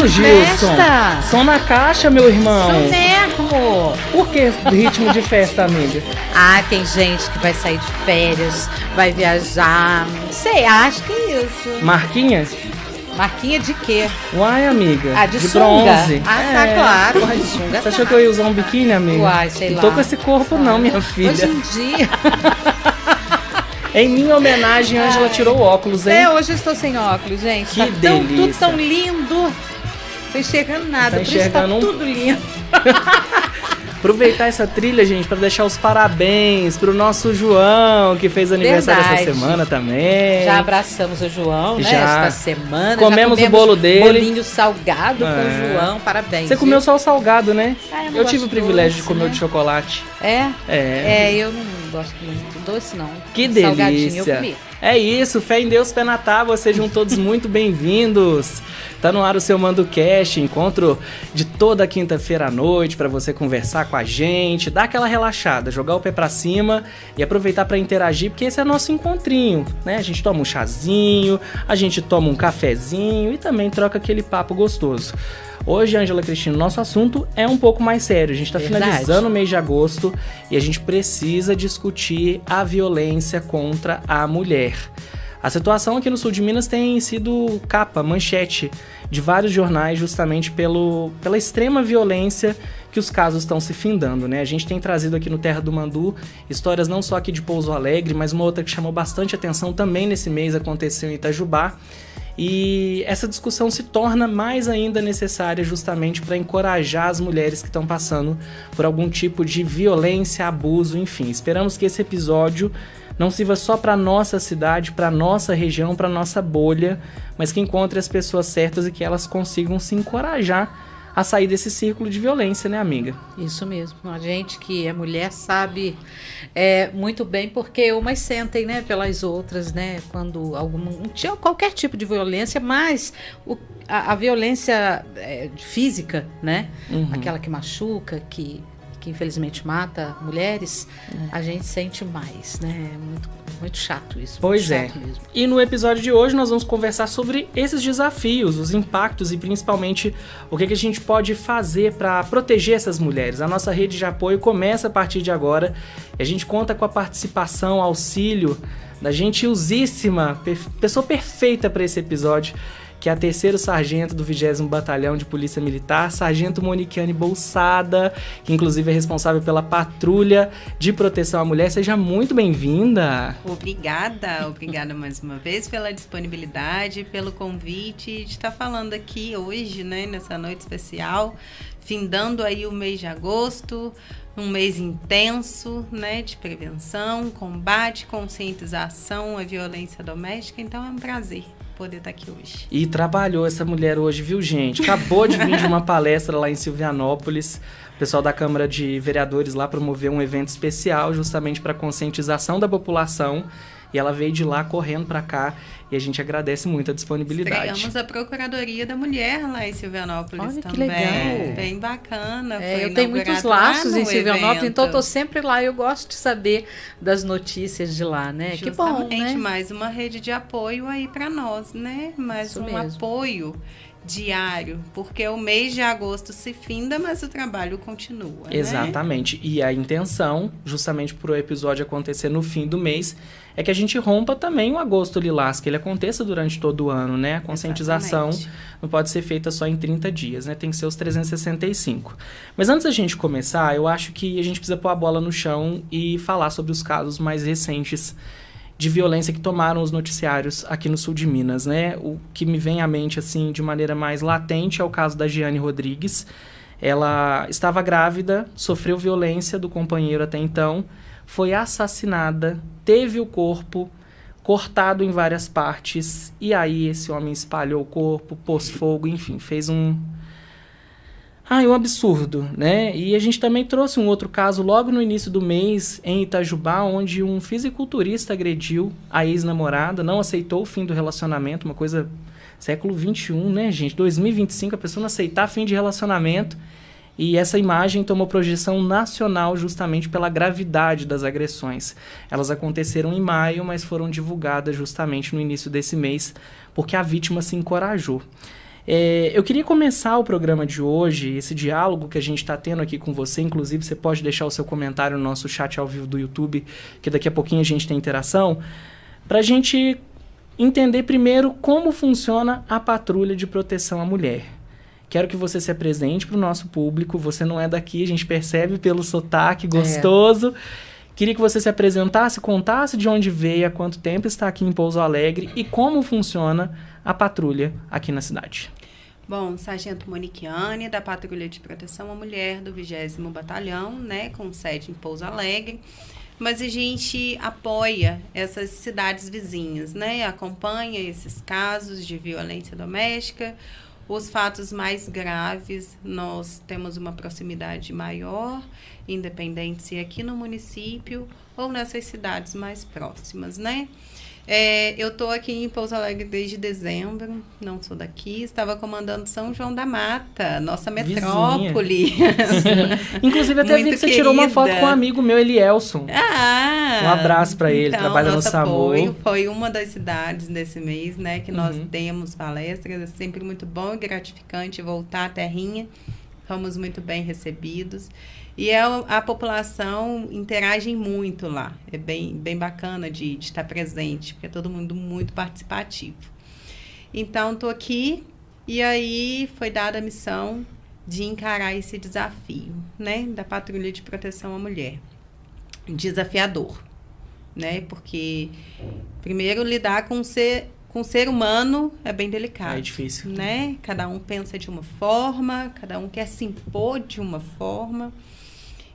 isso, Gilson? Festa. Som na caixa, meu irmão. Som mesmo. Por que ritmo de festa, amiga? Ah, tem gente que vai sair de férias, vai viajar. Não sei, acho que é isso. Marquinha? Marquinha de quê? Uai, amiga. Ah, de sunga. bronze. Ah, tá, claro. De sunga. Você achou que eu ia usar um biquíni, amiga? Uai, sei lá. Não tô com esse corpo não, minha filha. Hoje em dia. Em minha homenagem, a Ângela tirou o óculos, hein? Hoje eu estou sem óculos, gente. Que delícia. Tudo tão lindo. Tô enxergando nada, Tá por isso tá enxergando tudo lindo. Aproveitar essa trilha, gente, para deixar os parabéns pro nosso João, que fez aniversário Verdade. essa semana também. Já abraçamos o João, né? Já. Esta semana. Comemos já o bolo dele. Bolinho salgado com o João. Parabéns. Você comeu só o salgado, né? Ah, eu tive o privilégio de comer o né? de chocolate. Eu não gosto muito doce, não. Que Salgadinho eu delícia. comi. É isso, fé em Deus, pé na tábua, sejam todos muito bem-vindos. Tá no ar o seu MandoCast, encontro de toda quinta-feira à noite para você conversar com a gente, dar aquela relaxada, jogar o pé pra cima e aproveitar para interagir, porque esse é nosso encontrinho, né? A gente toma um chazinho, a gente toma um cafezinho e também troca aquele papo gostoso. Hoje, Ângela Cristina, nosso assunto é um pouco mais sério. A gente está finalizando o mês de agosto e a gente precisa discutir a violência contra a mulher. A situação aqui no sul de Minas tem sido capa, manchete de vários jornais justamente pela extrema violência que os casos estão se findando, né? A gente tem trazido aqui no Terra do Mandu histórias não só aqui de Pouso Alegre, mas uma outra que chamou bastante atenção também nesse mês, aconteceu em Itajubá. E essa discussão se torna mais ainda necessária justamente para encorajar as mulheres que estão passando por algum tipo de violência, abuso, enfim. Esperamos que esse episódio não sirva só para nossa cidade, para nossa região, para nossa bolha, mas que encontre as pessoas certas e que elas consigam se encorajar a sair desse círculo de violência, né, amiga? Isso mesmo. A gente que é mulher sabe muito bem porque umas sentem, né, pelas outras, né, quando qualquer tipo de violência, mas a violência física, né, aquela que machuca, que infelizmente mata mulheres, a gente sente mais, né? É muito chato isso. Pois muito chato mesmo. E no episódio de hoje nós vamos conversar sobre esses desafios, os impactos e principalmente o que a gente pode fazer para proteger essas mulheres. A nossa rede de apoio começa a partir de agora e a gente conta com a participação, auxílio da gentilzíssima, pessoa perfeita para esse episódio, que é a 3º sargento do 20º Batalhão de Polícia Militar, Sargento Moniquiane Bolsada, que inclusive é responsável pela patrulha de proteção à mulher. Seja muito bem-vinda. Obrigada mais uma vez pela disponibilidade, pelo convite de estar falando aqui hoje, né, nessa noite especial, findando aí o mês de agosto, um mês intenso, né, de prevenção, combate, conscientização à violência doméstica, então é um prazer poder estar aqui hoje. E trabalhou essa mulher hoje, viu, gente? Acabou de vir de uma palestra lá em Silvianópolis. O pessoal da Câmara de Vereadores lá promoveu um evento especial justamente para conscientização da população. E ela veio de lá correndo para cá e a gente agradece muito a disponibilidade. Estreamos a Procuradoria da Mulher lá em Silvianópolis. Olha, também. Que legal. Bem bacana. Eu tenho muitos laços em Silvianópolis, então eu tô sempre lá. Eu gosto de saber das notícias de lá, né? Justamente, que bom, né? Mais uma rede de apoio aí para nós, né? Mais Isso um mesmo. apoio diário, porque o mês de agosto se finda, mas o trabalho continua. Exatamente. Né? E a intenção, justamente por o episódio acontecer no fim do mês, é que a gente rompa também o agosto lilás, que ele aconteça durante todo o ano, né? A conscientização não pode ser feita só em 30 dias, né? Tem que ser os 365. Mas antes da gente começar, eu acho que a gente precisa pôr a bola no chão e falar sobre os casos mais recentes de violência que tomaram os noticiários aqui no sul de Minas, né? O que me vem à mente, assim, de maneira mais latente é o caso da Giane Rodrigues. Ela estava grávida, sofreu violência do companheiro até então, foi assassinada, teve o corpo cortado em várias partes, e aí esse homem espalhou o corpo, pôs fogo, enfim, fez um absurdo, né? E a gente também trouxe um outro caso logo no início do mês, em Itajubá, onde um fisiculturista agrediu a ex-namorada, não aceitou o fim do relacionamento, uma coisa século XXI, né, gente? 2025, a pessoa não aceitar fim de relacionamento. E essa imagem tomou projeção nacional justamente pela gravidade das agressões. Elas aconteceram em maio, mas foram divulgadas justamente no início desse mês, porque a vítima se encorajou. Eu queria começar o programa de hoje, esse diálogo que a gente está tendo aqui com você. Inclusive, você pode deixar o seu comentário no nosso chat ao vivo do YouTube, que daqui a pouquinho a gente tem interação, para a gente entender primeiro como funciona a patrulha de proteção à mulher. Quero que você se apresente para o nosso público. Você não é daqui, a gente percebe pelo sotaque gostoso. Queria que você se apresentasse, contasse de onde veio, há quanto tempo está aqui em Pouso Alegre e como funciona a patrulha aqui na cidade. Bom, Sargento Moniquiane, da Patrulha de Proteção à Mulher do 20º Batalhão, né, com sede em Pouso Alegre. Mas a gente apoia essas cidades vizinhas, né, acompanha esses casos de violência doméstica. Os fatos mais graves, nós temos uma proximidade maior, independente se aqui no município ou nessas cidades mais próximas, né? Eu estou aqui em Pouso Alegre desde dezembro, não sou daqui, estava comandando São João da Mata, nossa metrópole. Inclusive, até vi que você tirou uma foto com um amigo meu, Elielson. Um abraço para ele, trabalha no SAMU. Foi uma das cidades desse mês, né, que nós temos palestras, é sempre muito bom e gratificante voltar à terrinha, fomos muito bem recebidos. E a população interage muito lá. É bem bacana de estar presente, porque é todo mundo muito participativo. Então, estou aqui e aí foi dada a missão de encarar esse desafio, né, da Patrulha de Proteção à Mulher. Desafiador, né, porque primeiro lidar com o ser humano é bem delicado. É difícil. Né? Cada um pensa de uma forma, cada um quer se impor de uma forma.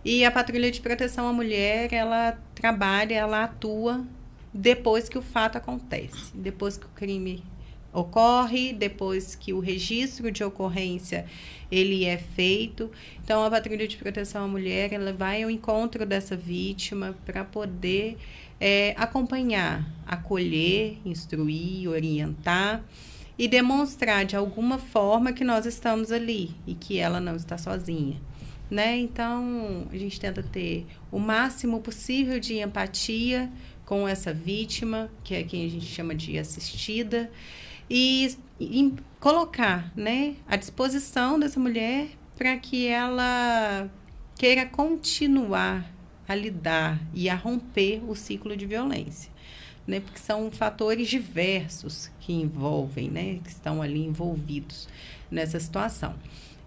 E a Patrulha de Proteção à Mulher, ela trabalha, ela atua depois que o fato acontece, depois que o crime ocorre, depois que o registro de ocorrência ele é feito. Então, a Patrulha de Proteção à Mulher, ela vai ao encontro dessa vítima para poder acompanhar, acolher, instruir, orientar e demonstrar de alguma forma que nós estamos ali e que ela não está sozinha. Né? Então, a gente tenta ter o máximo possível de empatia com essa vítima, que é quem a gente chama de assistida, e colocar, né, à disposição dessa mulher para que ela queira continuar a lidar e a romper o ciclo de violência. Né? Porque são fatores diversos que envolvem, né, que estão ali envolvidos nessa situação.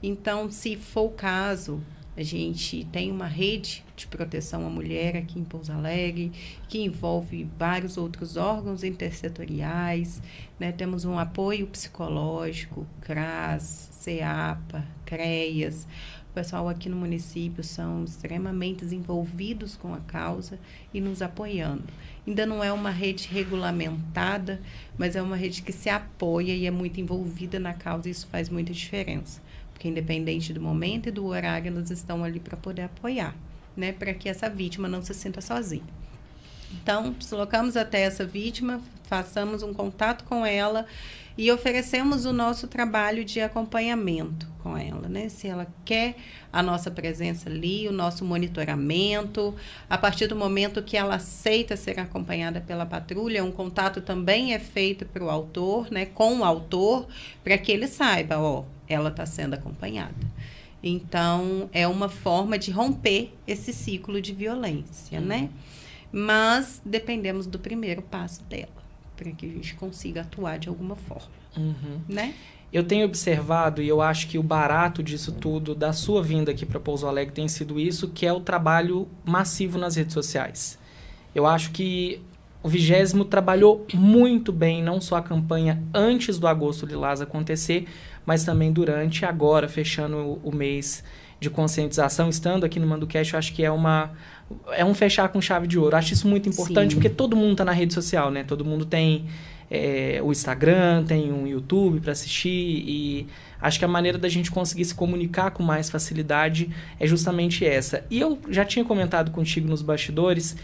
Então, se for o caso, a gente tem uma rede de proteção à mulher aqui em Pouso Alegre, que envolve vários outros órgãos intersetoriais, né? Temos um apoio psicológico, CRAS, CEAPA, CREAS. O pessoal aqui no município são extremamente envolvidos com a causa e nos apoiando. Ainda não é uma rede regulamentada, mas é uma rede que se apoia e é muito envolvida na causa, e isso faz muita diferença. Porque independente do momento e do horário, elas estão ali para poder apoiar, né? Para que essa vítima não se sinta sozinha. Então, deslocamos até essa vítima, façamos um contato com ela e oferecemos o nosso trabalho de acompanhamento com ela, né? Se ela quer a nossa presença ali, o nosso monitoramento, a partir do momento que ela aceita ser acompanhada pela patrulha, um contato também é feito para o autor, né? Com o autor, para que ele saiba, ela está sendo acompanhada. Então, é uma forma de romper esse ciclo de violência, né? Mas dependemos do primeiro passo dela, para que a gente consiga atuar de alguma forma, né? Eu tenho observado, e eu acho que o barato disso tudo, da sua vinda aqui para Pouso Alegre, tem sido isso, que é o trabalho massivo nas redes sociais. Eu acho que o 20º trabalhou muito bem, não só a campanha antes do Agosto Lilás acontecer, mas também durante, agora, fechando o mês de conscientização, estando aqui no MandoCast, eu acho que é um fechar com chave de ouro. Eu acho isso muito importante, porque todo mundo está na rede social, né? Todo mundo tem o Instagram, tem um YouTube para assistir, e acho que a maneira da gente conseguir se comunicar com mais facilidade é justamente essa. E eu já tinha comentado contigo nos bastidores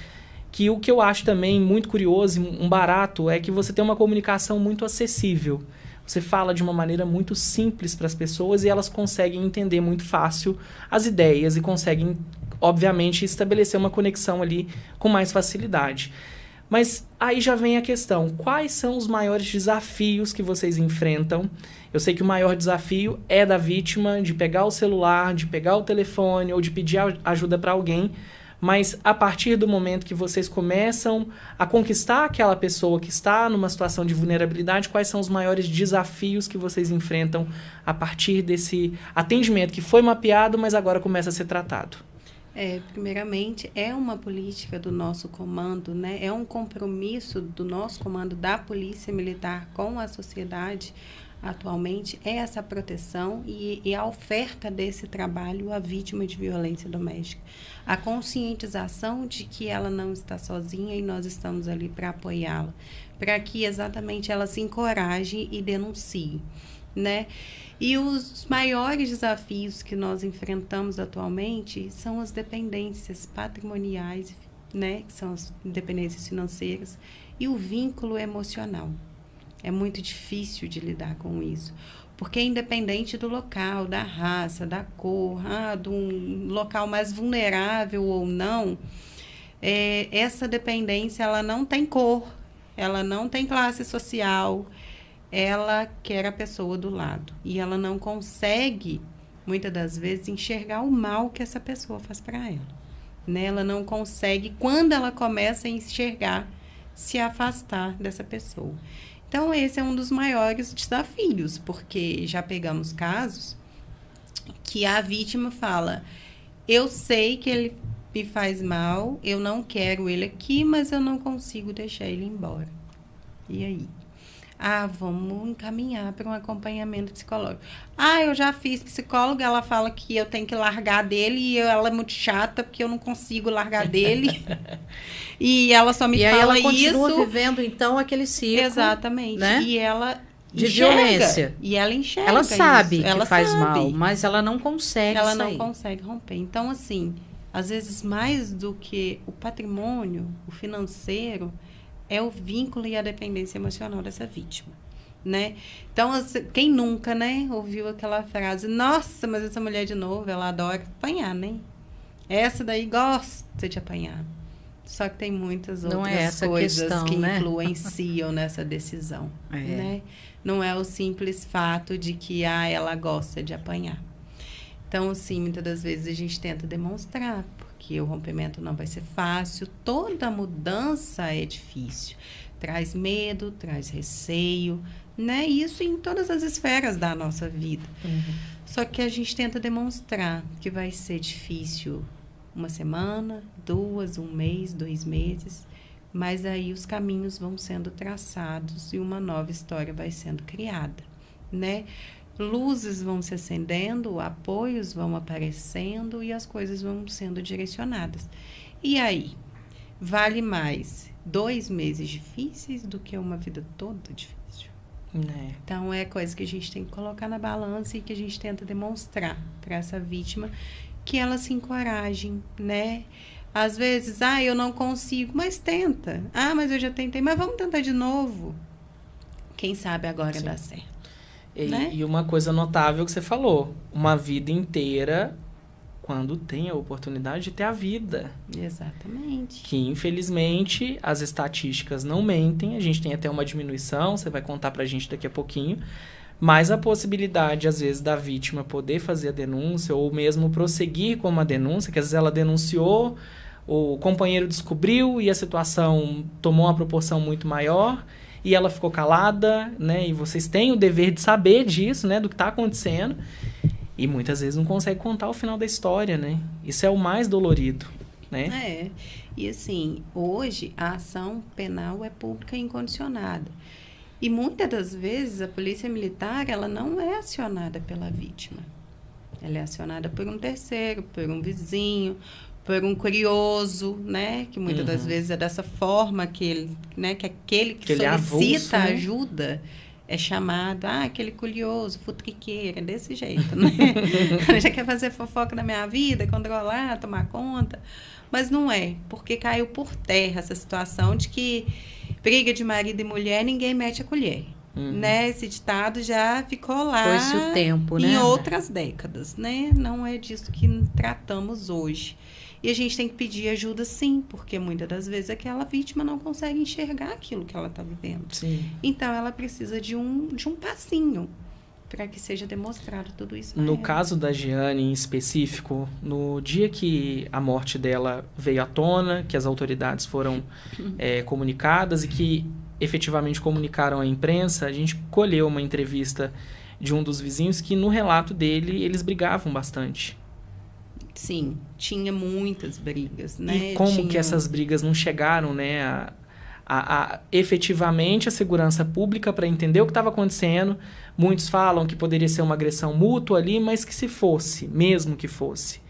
que o que eu acho também muito curioso, um barato, é que você tem uma comunicação muito acessível. Você fala de uma maneira muito simples para as pessoas e elas conseguem entender muito fácil as ideias e conseguem, obviamente, estabelecer uma conexão ali com mais facilidade. Mas aí já vem a questão, quais são os maiores desafios que vocês enfrentam? Eu sei que o maior desafio é da vítima de pegar o celular, de pegar o telefone ou de pedir ajuda para alguém, mas a partir do momento que vocês começam a conquistar aquela pessoa que está numa situação de vulnerabilidade, quais são os maiores desafios que vocês enfrentam a partir desse atendimento que foi mapeado, mas agora começa a ser tratado? Primeiramente, é uma política do nosso comando, né? É um compromisso do nosso comando da Polícia Militar com a sociedade atualmente, é essa proteção e a oferta desse trabalho à vítima de violência doméstica. A conscientização de que ela não está sozinha e nós estamos ali para apoiá-la, para que exatamente ela se encoraje e denuncie, né? E os maiores desafios que nós enfrentamos atualmente são as dependências patrimoniais, né, que são as dependências financeiras, e o vínculo emocional. É muito difícil de lidar com isso, porque independente do local, da raça, da cor, de um local mais vulnerável ou não, essa dependência ela não tem cor, ela não tem classe social, ela quer a pessoa do lado. E ela não consegue, muitas das vezes, enxergar o mal que essa pessoa faz para ela. Né? Ela não consegue, quando ela começa a enxergar, se afastar dessa pessoa. Então, esse é um dos maiores desafios, porque já pegamos casos que a vítima fala, eu sei que ele me faz mal, eu não quero ele aqui, mas eu não consigo deixar ele embora. E aí? Vamos encaminhar para um acompanhamento psicológico. Eu já fiz psicóloga, ela fala que eu tenho que largar dele e ela é muito chata porque eu não consigo largar dele. E ela só me fala isso. E aí ela continua vivendo, então, aquele ciclo. Exatamente. Né? E ela de violência. E ela enxerga ela sabe isso. Que faz mal, mas ela não consegue Ela sair. não consegue romper. Então, assim, às vezes mais do que o patrimônio, o financeiro, é o vínculo e a dependência emocional dessa vítima, né? Então, quem nunca, né, ouviu aquela frase, nossa, mas essa mulher de novo, ela adora apanhar, né? Essa daí gosta de apanhar. Só que tem muitas outras coisas questão, que influenciam nessa decisão, né? Não é o simples fato de que ela gosta de apanhar. Então, assim, muitas das vezes a gente tenta demonstrar, porque o rompimento não vai ser fácil, toda mudança é difícil. Traz medo, traz receio, né? Isso em todas as esferas da nossa vida. Só que a gente tenta demonstrar que vai ser difícil 1 semana, 2, 1 mês, 2 meses, mas aí os caminhos vão sendo traçados e uma nova história vai sendo criada, né? Luzes vão se acendendo, apoios vão aparecendo e as coisas vão sendo direcionadas. E aí, vale mais 2 meses difíceis do que uma vida toda difícil? Então, é coisa que a gente tem que colocar na balança e que a gente tenta demonstrar para essa vítima que ela se encoraje, né? Às vezes, eu não consigo, mas tenta. Mas eu já tentei, mas vamos tentar de novo. Quem sabe agora dá certo. E uma coisa notável que você falou, uma vida inteira, quando tem a oportunidade de ter a vida. Exatamente. Que, infelizmente, as estatísticas não mentem, a gente tem até uma diminuição, você vai contar pra gente daqui a pouquinho, mas a possibilidade, às vezes, da vítima poder fazer a denúncia, ou mesmo prosseguir com uma denúncia, que às vezes ela denunciou, o companheiro descobriu e a situação tomou uma proporção muito maior, e ela ficou calada, né? E vocês têm o dever de saber disso, né? Do que está acontecendo. E muitas vezes não consegue contar o final da história, né? Isso é o mais dolorido, né? E assim, hoje a ação penal é pública e incondicionada. E muitas das vezes a polícia militar, ela não é acionada pela vítima. Ela é acionada por um terceiro, por um vizinho, por um curioso, né? Que muitas das vezes é dessa forma que ele, né? Que aquele que solicita ajuda é chamado, aquele curioso, futriqueiro, é desse jeito, né? Já quer fazer fofoca da minha vida, controlar, tomar conta. Mas não é, porque caiu por terra essa situação de que briga de marido e mulher, ninguém mete a colher. né? Esse ditado já ficou lá Foi-se o tempo, né? em outras décadas, né? Não é disso que tratamos hoje. E a gente tem que pedir ajuda, sim, porque muitas das vezes aquela vítima não consegue enxergar aquilo que ela está vivendo. Sim. Então, ela precisa de um passinho para que seja demonstrado tudo isso. No caso da Giane em específico, no dia que a morte dela veio à tona, que as autoridades foram comunicadas e que efetivamente comunicaram à imprensa, a gente colheu uma entrevista de um dos vizinhos que, no relato dele, eles brigavam bastante. Sim, tinha muitas brigas, né? E como que essas brigas não chegaram, né, a efetivamente a segurança pública para entender o que estava acontecendo? Muitos falam que poderia ser uma agressão mútua ali, mas que se fosse, mesmo que fosse,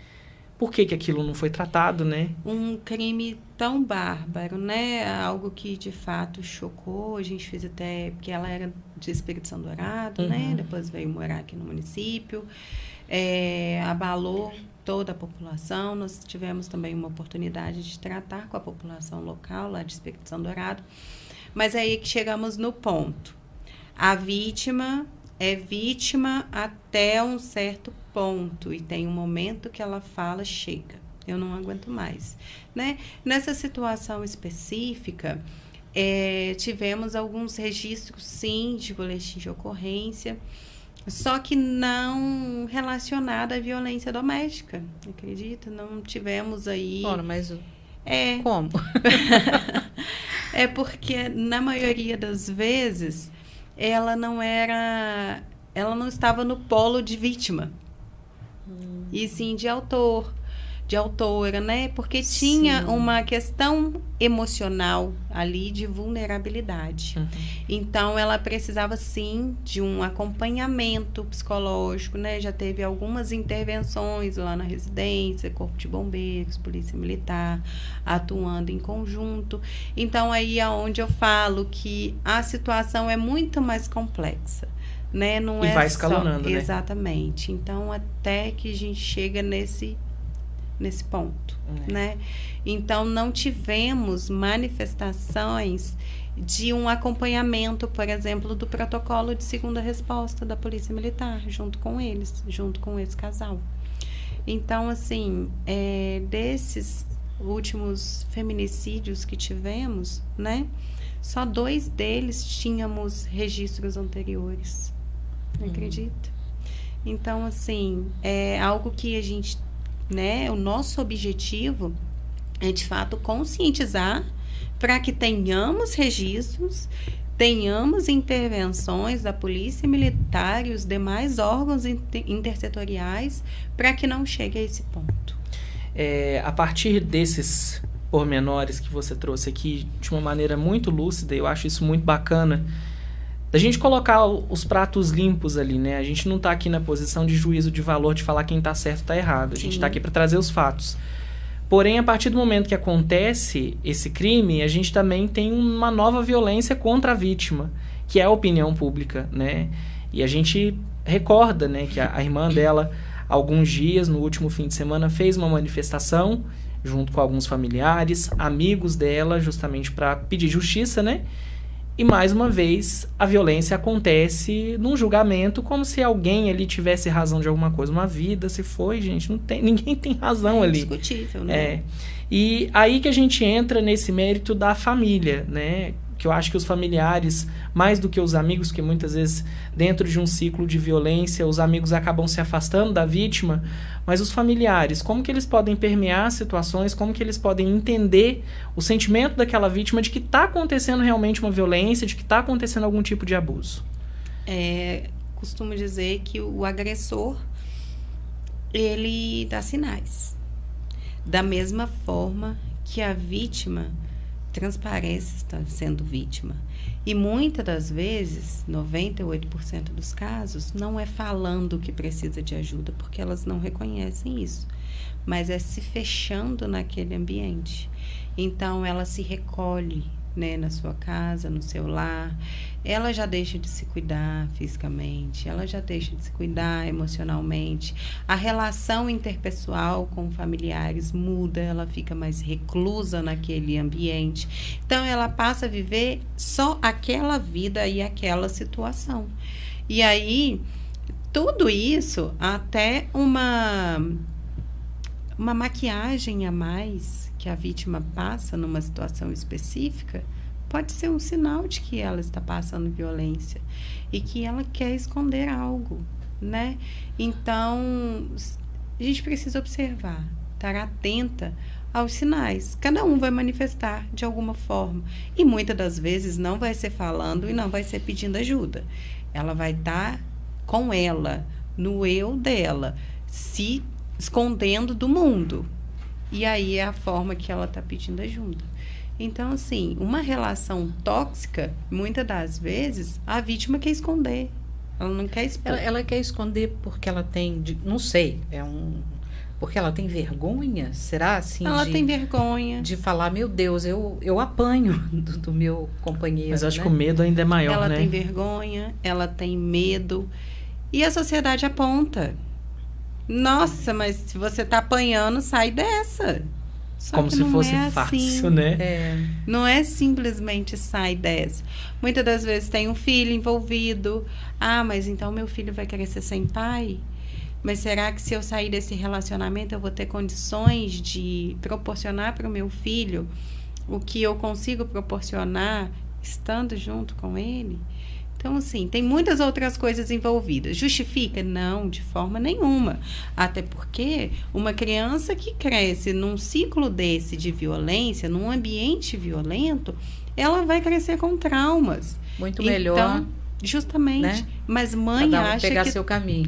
por que aquilo não foi tratado, né? Um crime tão bárbaro, né? Algo que de fato chocou. A gente fez até porque ela era de Espírito Santo Dourado, né? Depois veio morar aqui no município. Abalou toda a população. Nós tivemos também uma oportunidade de tratar com a população local lá de Espírito Santo Dourado. Mas é aí que chegamos no ponto. A vítima é vítima até um certo ponto e tem um momento que ela fala, chega, eu não aguento mais, né? Nessa situação específica, tivemos alguns registros, sim, de boletim de ocorrência, só que não relacionado à violência doméstica, acredita? Não tivemos aí... Ora, mas como? É porque, na maioria das vezes, ela não estava no polo de vítima, e sim de autora, né? Porque tinha uma questão emocional ali de vulnerabilidade. Então, ela precisava, sim, de um acompanhamento psicológico, né? Já teve algumas intervenções lá na residência, Corpo de Bombeiros, Polícia Militar, atuando em conjunto. Então, aí é onde eu falo que a situação é muito mais complexa. Né? Não e é vai escalonando, né? Exatamente. Então, até que a gente chega nesse ponto, né? Então, não tivemos manifestações de um acompanhamento, por exemplo, do protocolo de segunda resposta da Polícia Militar, junto com eles, junto com esse casal. Então, assim, desses últimos feminicídios que tivemos, né? Só 2 deles tínhamos registros anteriores. Acredita? Então, assim, é algo que a gente, né? O nosso objetivo é, de fato, conscientizar para que tenhamos registros, tenhamos intervenções da Polícia Militar e os demais órgãos intersetoriais para que não chegue a esse ponto. A partir desses pormenores que você trouxe aqui de uma maneira muito lúcida, eu acho isso muito bacana, da gente colocar os pratos limpos ali, né? A gente não está aqui na posição de juízo de valor de falar quem está certo ou está errado. A gente está aqui para trazer os fatos. Porém, a partir do momento que acontece esse crime, a gente também tem uma nova violência contra a vítima, que é a opinião pública, né? E a gente recorda, né, que a irmã dela, alguns dias, no último fim de semana, fez uma manifestação junto com alguns familiares, amigos dela, justamente para pedir justiça, né? E, mais uma vez, a violência acontece num julgamento como se alguém ali tivesse razão de alguma coisa. Uma vida se foi, gente, ninguém tem razão ali. É indiscutível, né? E aí que a gente entra nesse mérito da família, né? Que eu acho que os familiares, mais do que os amigos, que muitas vezes, dentro de um ciclo de violência, os amigos acabam se afastando da vítima, mas os familiares, como que eles podem permear situações, como que eles podem entender o sentimento daquela vítima de que está acontecendo realmente uma violência, de que está acontecendo algum tipo de abuso? Costumo dizer que o agressor, ele dá sinais. Da mesma forma que a vítima transparece estar sendo vítima. E muitas das vezes, 98% dos casos, não é falando que precisa de ajuda, porque elas não reconhecem isso, mas é se fechando naquele ambiente. Então, ela se recolhe, né, na sua casa, no seu lar, ela já deixa de se cuidar fisicamente, ela já deixa de se cuidar emocionalmente, a relação interpessoal com familiares muda, ela fica mais reclusa naquele ambiente, então ela passa a viver só aquela vida e aquela situação. E aí, tudo isso, até uma maquiagem a mais que a vítima passa numa situação específica, pode ser um sinal de que ela está passando violência e que ela quer esconder algo, né? Então, a gente precisa observar, estar atenta aos sinais. Cada um vai manifestar de alguma forma. E muitas das vezes não vai ser falando e não vai ser pedindo ajuda. Ela vai estar com ela, no eu dela, se escondendo do mundo. E aí é a forma que ela está pedindo ajuda. Então, assim, uma relação tóxica, muitas das vezes, a vítima quer esconder. Ela não quer expor. Ela quer esconder porque ela tem, não sei, porque ela tem vergonha? Será assim? Ela tem vergonha. De falar, meu Deus, eu apanho do meu companheiro. Mas eu acho né? que o medo ainda é maior, ela né? Ela tem vergonha, ela tem medo. E a sociedade aponta. Nossa, mas se você tá apanhando, sai dessa. Só como que se não fosse é fácil, assim, né? Não é simplesmente sai dessa. Muitas das vezes tem um filho envolvido. Ah, mas então meu filho vai crescer sem pai? Mas será que se eu sair desse relacionamento eu vou ter condições de proporcionar para o meu filho o que eu consigo proporcionar estando junto com ele? Então, assim, tem muitas outras coisas envolvidas. Justifica? Não, de forma nenhuma. Até porque uma criança que cresce num ciclo desse de violência, num ambiente violento, ela vai crescer com traumas. Muito melhor. Justamente. Né? Mas mãe acha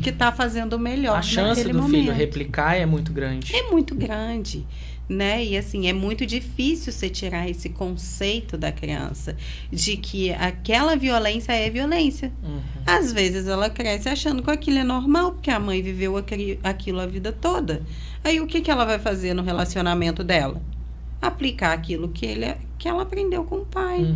que está fazendo o melhor. A chance do filho replicar é muito grande. É muito grande. Né? E assim, é muito difícil você tirar esse conceito da criança de que aquela violência é violência. Às vezes ela cresce achando que aquilo é normal, porque a mãe viveu aquilo a vida toda. Aí o que ela vai fazer no relacionamento dela? Aplicar aquilo que ela aprendeu com o pai.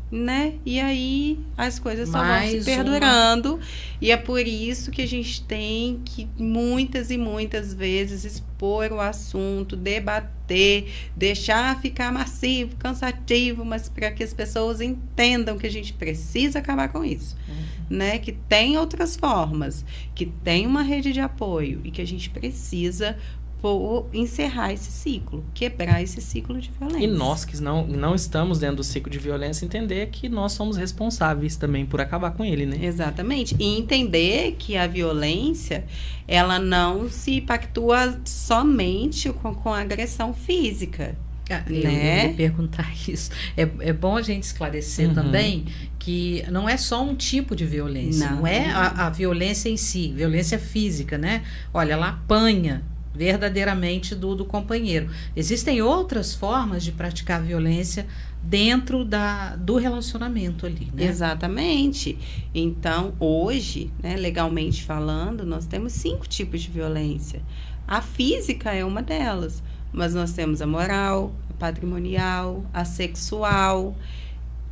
Né? E aí as coisas só vão se perdurando. E é por isso que a gente tem que muitas e muitas vezes expor o assunto, debater, deixar ficar massivo, cansativo, mas para que as pessoas entendam que a gente precisa acabar com isso. Né? Que tem outras formas, que tem uma rede de apoio e que a gente precisa encerrar esse ciclo, quebrar esse ciclo de violência. E nós que não estamos dentro do ciclo de violência, entender que nós somos responsáveis também por acabar com ele, né? Exatamente. E entender que a violência, ela não se pactua somente com a agressão física. Eu ia perguntar isso. É bom a gente esclarecer também que não é só um tipo de violência, não é a violência em si, violência física, né? Olha, ela apanha verdadeiramente do companheiro. Existem outras formas de praticar violência dentro do relacionamento ali, né? Exatamente. Então, hoje, né, legalmente falando, nós temos 5 tipos de violência. A física é uma delas, mas nós temos a moral, a patrimonial, a sexual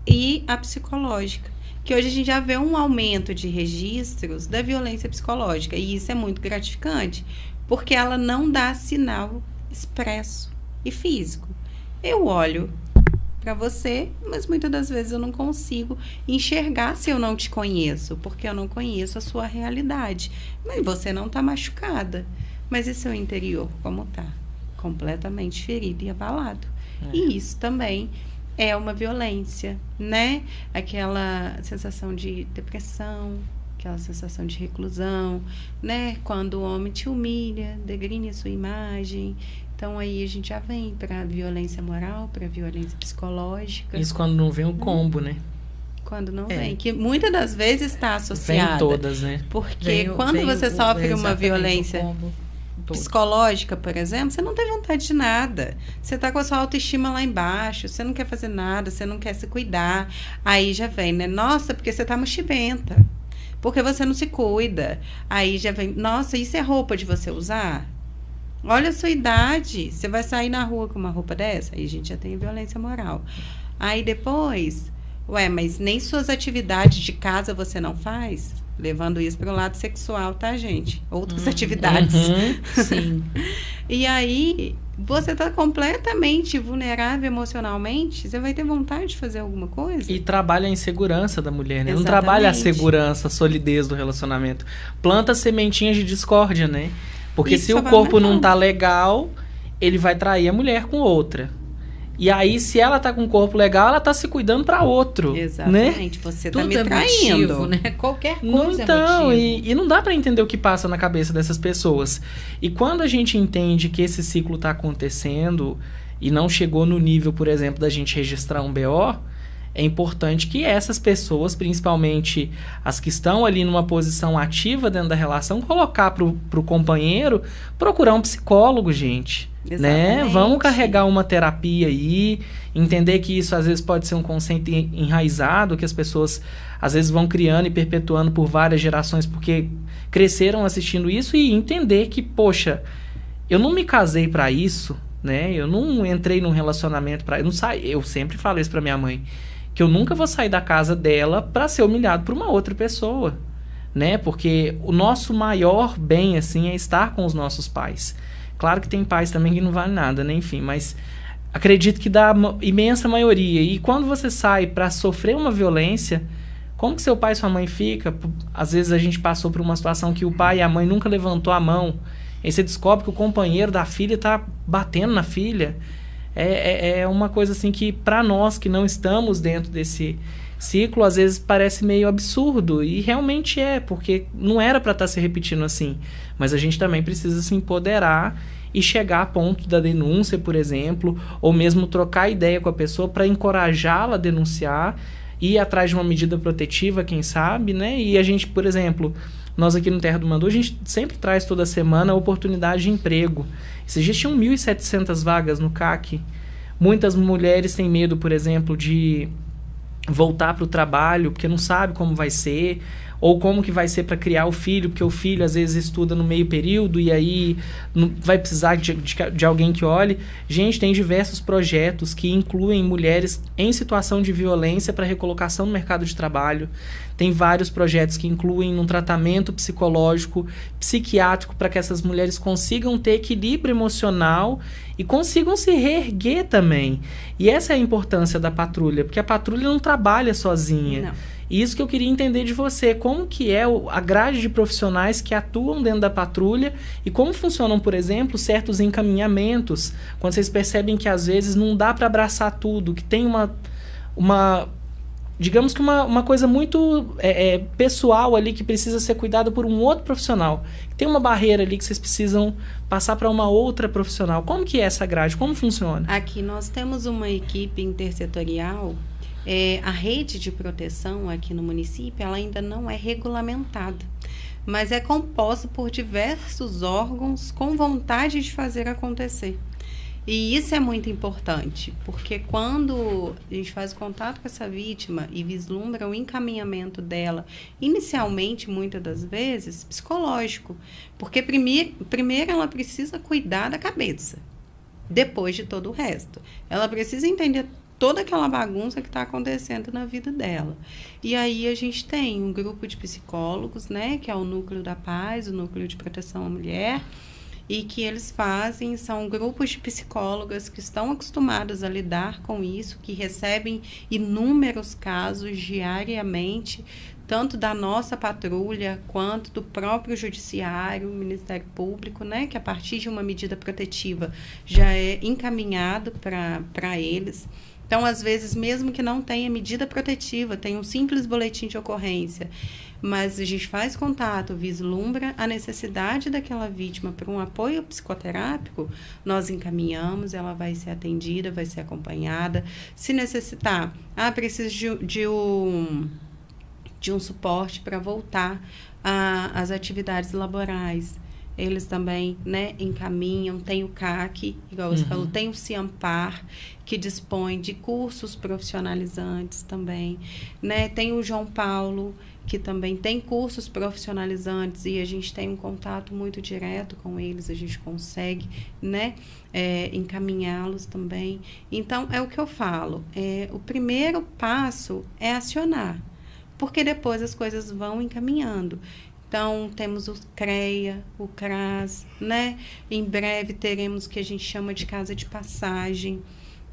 e a psicológica. Que hoje a gente já vê um aumento de registros da violência psicológica, e isso é muito gratificante, porque ela não dá sinal expresso e físico. Eu olho para você, mas muitas das vezes eu não consigo enxergar se eu não te conheço, porque eu não conheço a sua realidade. Mas você não está machucada. Mas e seu interior, como está? Completamente ferido e abalado. E isso também é uma violência, né? Aquela sensação de depressão, aquela sensação de reclusão, né? Quando o homem te humilha, degrine a sua imagem. Então, aí a gente já vem para a violência moral, para a violência psicológica. Isso quando não vem o combo, né? Quando não vem. Que muitas das vezes está associada. Vem todas, né? Porque quando você sofre uma violência psicológica, por exemplo, você não tem vontade de nada. Você tá com a sua autoestima lá embaixo, você não quer fazer nada, você não quer se cuidar. Aí já vem, né? Nossa, porque você tá mochibenta. Porque você não se cuida. Aí já vem, nossa, isso é roupa de você usar? Olha a sua idade. Você vai sair na rua com uma roupa dessa? Aí a gente já tem violência moral. Aí depois, mas nem suas atividades de casa você não faz? Levando isso para o lado sexual, tá, gente? Outras atividades. Sim. E aí, você está completamente vulnerável emocionalmente, você vai ter vontade de fazer alguma coisa? E trabalha a insegurança da mulher, né? Exatamente. Não trabalha a segurança, a solidez do relacionamento. Planta sementinhas de discórdia, né? Porque Isso se o corpo não tá legal, ele vai trair a mulher com outra. E aí, se ela tá com um corpo legal, ela tá se cuidando para outro. Exatamente. Né? Você Tudo tá me é traindo. motivo, né? Qualquer coisa Então, é motivo. e não dá para entender o que passa na cabeça dessas pessoas. E quando a gente entende que esse ciclo tá acontecendo e não chegou no nível, por exemplo, da gente registrar um BO, é importante que essas pessoas, principalmente as que estão ali numa posição ativa dentro da relação, colocar pro companheiro procurar um psicólogo, gente. Né? Vamos carregar uma terapia aí, entender que isso às vezes pode ser um conceito enraizado, que as pessoas às vezes vão criando e perpetuando por várias gerações porque cresceram assistindo isso, e entender que, poxa, eu não me casei para isso, né? Eu não entrei num relacionamento para... Eu sempre falo isso para minha mãe, que eu nunca vou sair da casa dela para ser humilhado por uma outra pessoa, né? Porque o nosso maior bem, assim, é estar com os nossos pais. Claro que tem pais também que não vale nada, né? Enfim, mas acredito que dá imensa maioria. E quando você sai para sofrer uma violência, como que seu pai e sua mãe fica? Às vezes a gente passou por uma situação que o pai e a mãe nunca levantou a mão. Aí você descobre que o companheiro da filha tá batendo na filha. É uma coisa assim que, para nós que não estamos dentro desse ciclo, às vezes parece meio absurdo, e realmente porque não era para estar se repetindo assim. Mas a gente também precisa se empoderar e chegar a ponto da denúncia, por exemplo, ou mesmo trocar ideia com a pessoa para encorajá-la a denunciar, ir atrás de uma medida protetiva, quem sabe, né? E a gente, por exemplo, nós aqui no Terra do Mandu, a gente sempre traz toda semana a oportunidade de emprego. Esses dias tinham 1.700 vagas no CAC. Muitas mulheres têm medo, por exemplo, de voltar para o trabalho, porque não sabe como vai ser, ou como que vai ser para criar o filho, porque o filho às vezes estuda no meio período e aí vai precisar de alguém que olhe. Gente, tem diversos projetos que incluem mulheres em situação de violência para recolocação no mercado de trabalho. Tem vários projetos que incluem um tratamento psicológico, psiquiátrico, para que essas mulheres consigam ter equilíbrio emocional e consigam se reerguer também. E essa é a importância da patrulha, porque a patrulha não trabalha sozinha. Não. E isso que eu queria entender de você, como que é a grade de profissionais que atuam dentro da patrulha e como funcionam, por exemplo, certos encaminhamentos, quando vocês percebem que às vezes não dá para abraçar tudo, que tem digamos que uma coisa muito pessoal ali que precisa ser cuidada por um outro profissional. Tem uma barreira ali que vocês precisam passar para uma outra profissional. Como que é essa grade? Como funciona? Aqui nós temos uma equipe intersetorial. A rede de proteção aqui no município, ela ainda não é regulamentada, mas é composta por diversos órgãos com vontade de fazer acontecer. E isso é muito importante, porque quando a gente faz contato com essa vítima e vislumbra o encaminhamento dela, inicialmente, muitas das vezes, psicológico, porque primeiro ela precisa cuidar da cabeça, depois de todo o resto. Ela precisa entender toda aquela bagunça que está acontecendo na vida dela. E aí a gente tem um grupo de psicólogos, né, que é o Núcleo da Paz, o Núcleo de Proteção à Mulher, e que eles são grupos de psicólogas que estão acostumadas a lidar com isso, que recebem inúmeros casos diariamente, tanto da nossa patrulha, quanto do próprio judiciário, Ministério Público, né, que a partir de uma medida protetiva já é encaminhado para eles. Então, às vezes, mesmo que não tenha medida protetiva, tem um simples boletim de ocorrência, mas a gente faz contato, vislumbra a necessidade daquela vítima para um apoio psicoterápico, nós encaminhamos, ela vai ser atendida, vai ser acompanhada. Se necessitar, preciso de um suporte para voltar às atividades laborais. eles também, né, encaminham. Tem o CAC, igual você falou, tem o Ciampar, que dispõe de cursos profissionalizantes também, né? Tem o João Paulo, que também tem cursos profissionalizantes, e a gente tem um contato muito direto com eles, a gente consegue, né, encaminhá-los também. Então, é o que eu falo, o primeiro passo é acionar, porque depois as coisas vão encaminhando. Então, temos o CREA, o CRAS, né? Em breve teremos o que a gente chama de casa de passagem,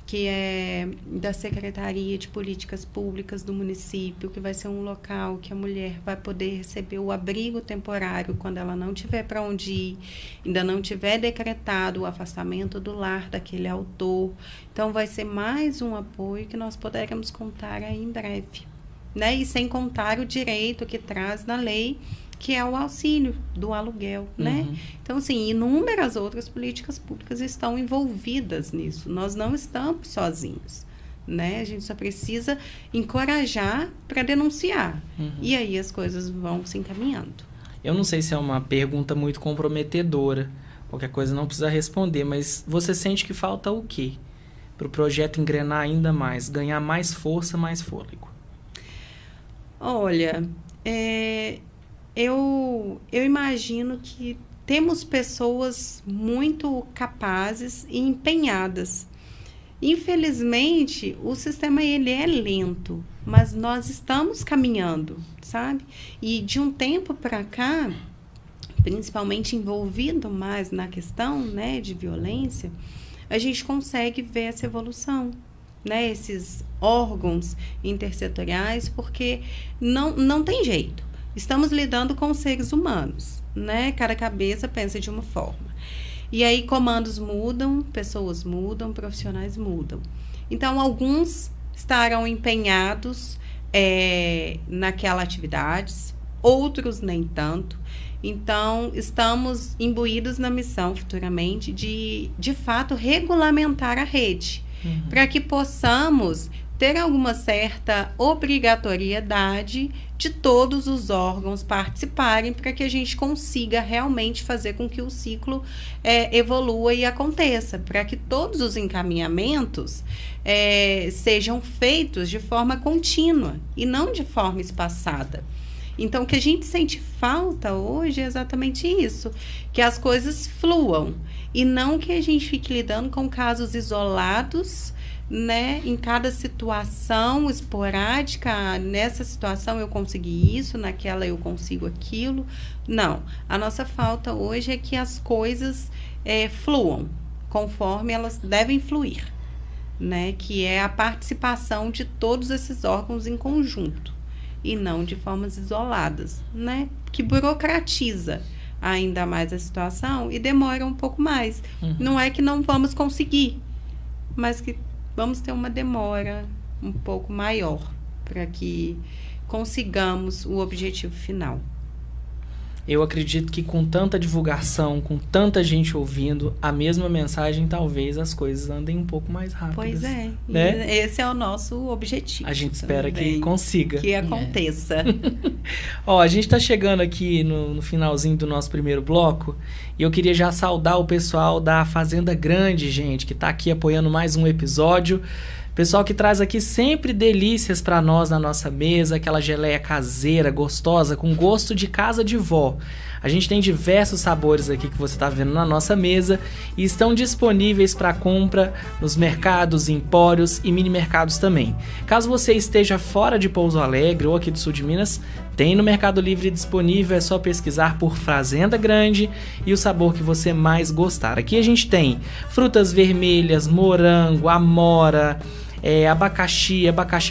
que é da Secretaria de Políticas Públicas do município, que vai ser um local que a mulher vai poder receber o abrigo temporário quando ela não tiver para onde ir, ainda não tiver decretado o afastamento do lar daquele autor. Então, vai ser mais um apoio que nós poderemos contar aí em breve, né? E sem contar o direito que traz na lei, que é o auxílio do aluguel, né? Então, assim, inúmeras outras políticas públicas estão envolvidas nisso. Nós não estamos sozinhos, né? A gente só precisa encorajar para denunciar. E aí as coisas vão se encaminhando. Eu não sei se é uma pergunta muito comprometedora, qualquer coisa não precisa responder, mas você sente que falta o quê para o projeto engrenar ainda mais, ganhar mais força, mais fôlego? Olha, eu imagino que temos pessoas muito capazes e empenhadas. Infelizmente, o sistema ele é lento, mas nós estamos caminhando, sabe? E de um tempo para cá, principalmente envolvido mais na questão, né, de violência, a gente consegue ver essa evolução, né? Esses órgãos intersetoriais, porque não tem jeito. Estamos lidando com seres humanos, né? Cada cabeça pensa de uma forma. E aí comandos mudam, pessoas mudam, profissionais mudam. Então, alguns estarão empenhados naquela atividade, outros nem tanto. Então, estamos imbuídos na missão futuramente de fato, regulamentar a rede, para que possamos ter alguma certa obrigatoriedade de todos os órgãos participarem, para que a gente consiga realmente fazer com que o ciclo evolua e aconteça, para que todos os encaminhamentos sejam feitos de forma contínua e não de forma espaçada. Então, o que a gente sente falta hoje é exatamente isso, que as coisas fluam e não que a gente fique lidando com casos isolados, né, em cada situação esporádica. Nessa situação eu consegui isso, naquela eu consigo aquilo. Não, a nossa falta hoje é que as coisas fluam conforme elas devem fluir, né, que é a participação de todos esses órgãos em conjunto e não de formas isoladas, né, que burocratiza ainda mais a situação e demora um pouco mais. Não é que não vamos conseguir, mas que vamos ter uma demora um pouco maior para que consigamos o objetivo final. Eu acredito que com tanta divulgação, com tanta gente ouvindo a mesma mensagem, talvez as coisas andem um pouco mais rápidas. Pois é, né? Esse é o nosso objetivo. A gente espera que consiga. Que aconteça. Ó, a gente está chegando aqui no finalzinho do nosso primeiro bloco e eu queria já saudar o pessoal da Fazenda Grande, gente, que está aqui apoiando mais um episódio. Pessoal que traz aqui sempre delícias para nós na nossa mesa, aquela geleia caseira, gostosa, com gosto de casa de vó. A gente tem diversos sabores aqui que você está vendo na nossa mesa e estão disponíveis para compra nos mercados, empórios e mini mercados também. Caso você esteja fora de Pouso Alegre ou aqui do sul de Minas, tem no Mercado Livre disponível, é só pesquisar por Fazenda Grande e o sabor que você mais gostar. Aqui a gente tem frutas vermelhas, morango, amora, abacaxi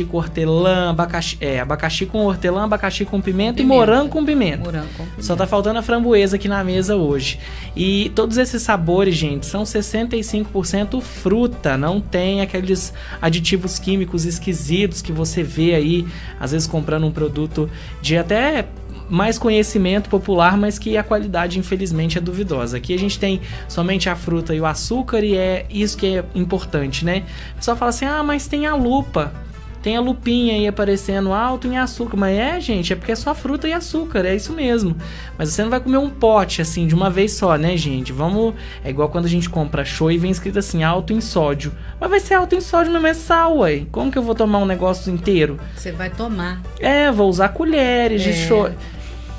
com hortelã, abacaxi com hortelã, abacaxi com pimenta e morango com pimenta. Só tá faltando a framboesa aqui na mesa hoje. E todos esses sabores, gente, são 65% fruta, não tem aqueles aditivos químicos esquisitos que você vê aí, às vezes comprando um produto de até mais conhecimento popular, mas que a qualidade, infelizmente, é duvidosa. Aqui a gente tem somente a fruta e o açúcar e é isso que é importante, né? O pessoal fala assim, mas tem a lupa. tem a lupinha aí aparecendo alto em açúcar. Mas gente, é porque é só fruta e açúcar, é isso mesmo. Mas você não vai comer um pote, assim, de uma vez só, né, gente? É igual quando a gente compra show e vem escrito assim, alto em sódio. Mas vai ser alto em sódio, mas é sal, ué. Como que eu vou tomar um negócio inteiro? Você vai tomar. Vou usar colheres de show.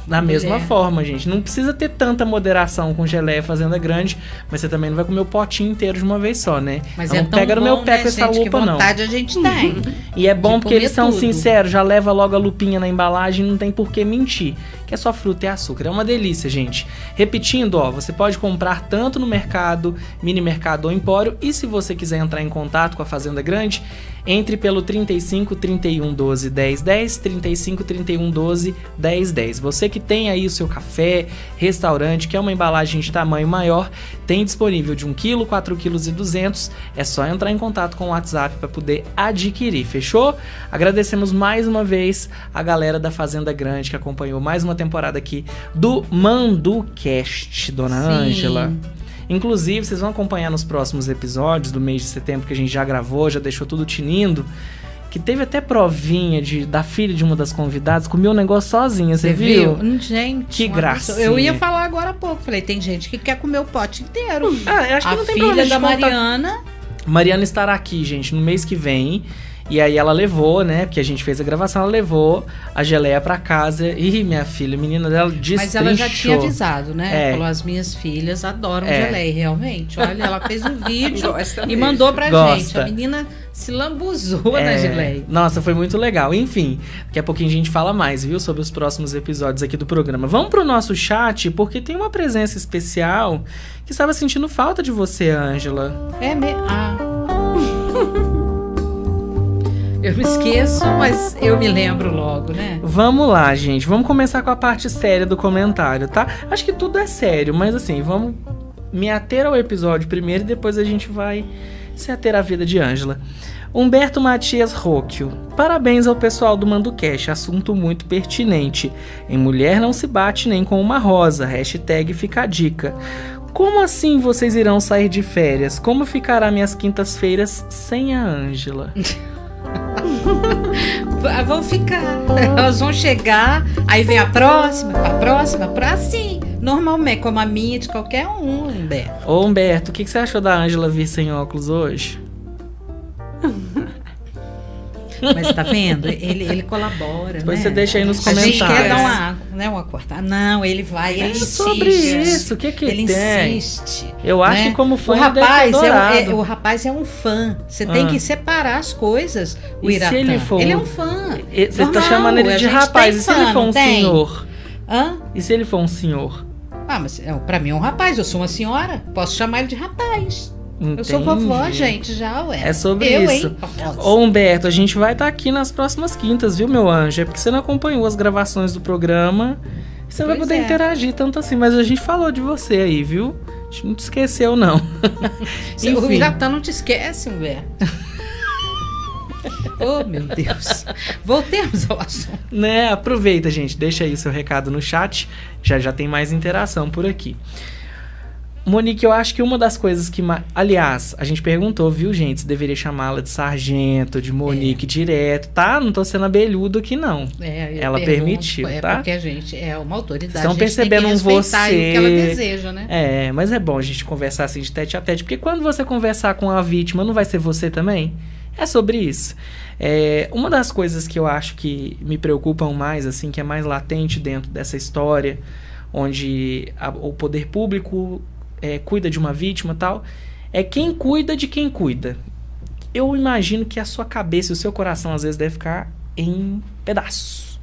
Da mesma forma, gente. Não precisa ter tanta moderação com geleia Fazenda Grande, mas você também não vai comer o potinho inteiro de uma vez só, né? Mas não pega no meu pé com essa lupa, não. Que vontade a gente tem. E é bom porque eles são sinceros, já leva logo a lupinha na embalagem, não tem por que mentir. Que é só fruta e açúcar. É uma delícia, gente. Repetindo, você pode comprar tanto no mercado, mini mercado ou empório, e se você quiser entrar em contato com a Fazenda Grande, entre pelo 35 31 12 10 10, 35 31 12 10 10. Você que tem aí o seu café, restaurante, que é uma embalagem de tamanho maior, tem disponível de 1 kg, 4 kg e 200. É só entrar em contato com o WhatsApp para poder adquirir, fechou? Agradecemos mais uma vez a galera da Fazenda Grande que acompanhou mais uma temporada aqui do ManduCast, dona Ângela. Inclusive, vocês vão acompanhar nos próximos episódios do mês de setembro que a gente já gravou, já deixou tudo tinindo, que teve até provinha da filha de uma das convidadas, comeu um negócio sozinha, você viu? Gente, que graça. Eu ia falar agora há pouco, falei, tem gente que quer comer o pote inteiro. Eu acho que não tem problema. A filha da Mariana... Mariana estará aqui, gente, no mês que vem. E aí ela levou, né? Porque a gente fez a gravação, ela levou a geleia pra casa. E minha filha, a menina dela destrinchou. Mas ela já tinha avisado, né? Falou, as minhas filhas adoram geleia, realmente. Olha, ela fez um vídeo e mandou pra gente. A menina se lambuzou na geleia. Nossa, foi muito legal. Enfim, daqui a pouquinho a gente fala mais, viu? Sobre os próximos episódios aqui do programa. Vamos pro nosso chat, porque tem uma presença especial que estava sentindo falta de você, Ângela. Eu me esqueço, mas eu me lembro logo, né? Vamos lá, gente. Vamos começar com a parte séria do comentário, tá? Acho que tudo é sério, mas assim, vamos me ater ao episódio primeiro e depois a gente vai se ater à vida de Ângela. Humberto Matias Rocchio. Parabéns ao pessoal do ManduCast, assunto muito pertinente. Em mulher não se bate nem com uma rosa. # fica a dica. Como assim vocês irão sair de férias? Como ficará minhas quintas-feiras sem a Ângela? Vão ficar. Elas vão chegar, aí vem a próxima, assim. Normalmente, como a minha de qualquer um, Humberto. Ô, Humberto, o que você achou da Ângela vir sem óculos hoje? Mas tá vendo? Ele colabora, depois né? Você deixa aí nos comentários. A gente quer dar uma cortada. Não, ele vai, ele insiste. Sobre isso, o que ele tem? Insiste. Eu acho que como fã, o rapaz é um fã. Você tem que separar as coisas. O Iratã, ele é um fã. Você tá chamando ele de rapaz. E se ele for um senhor? Hã? E se ele for um senhor? Mas pra mim é um rapaz. Eu sou uma senhora. Posso chamar ele de rapaz. Entendi. Eu sou vovó, gente, já, ué. É sobre isso. Hein? Ô, Humberto, a gente vai estar aqui nas próximas quintas, viu, meu anjo? É porque você não acompanhou as gravações do programa. Você vai poder interagir tanto assim. Mas a gente falou de você aí, viu? A gente não te esqueceu, não. O Iratã não te esquece, Humberto. Oh, meu Deus. Voltemos ao assunto. Né? Aproveita, gente. Deixa aí o seu recado no chat. Já tem mais interação por aqui. Monique, eu acho que uma das coisas que... Aliás, a gente perguntou, viu, gente, se deveria chamá-la de sargento, de Monique direto, tá? Não tô sendo abelhudo aqui, não. Ela permitiu, tá? Porque a gente é uma autoridade. Estão percebendo tem que respeitar você... o que ela deseja, né? Mas é bom a gente conversar assim de tete a tete, porque quando você conversar com a vítima, não vai ser você também? É sobre isso. Uma das coisas que eu acho que me preocupam mais, assim, que é mais latente dentro dessa história, onde o poder público... cuida de uma vítima e tal, é quem cuida de quem cuida. Eu imagino que a sua cabeça e o seu coração às vezes deve ficar em pedaços.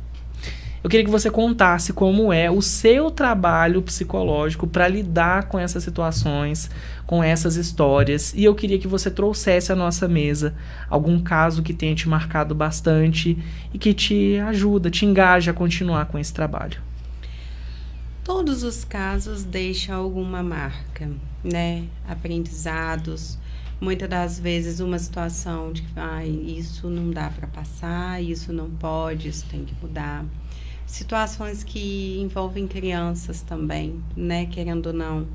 Eu queria que você contasse como é o seu trabalho psicológico para lidar com essas situações, com essas histórias, e eu queria que você trouxesse à nossa mesa algum caso que tenha te marcado bastante e que te ajuda, te engaja a continuar com esse trabalho. Todos os casos deixam alguma marca, né? Aprendizados. Muitas das vezes uma situação de que isso não dá para passar, isso não pode, isso tem que mudar. Situações que envolvem crianças também, né? Querendo ou não,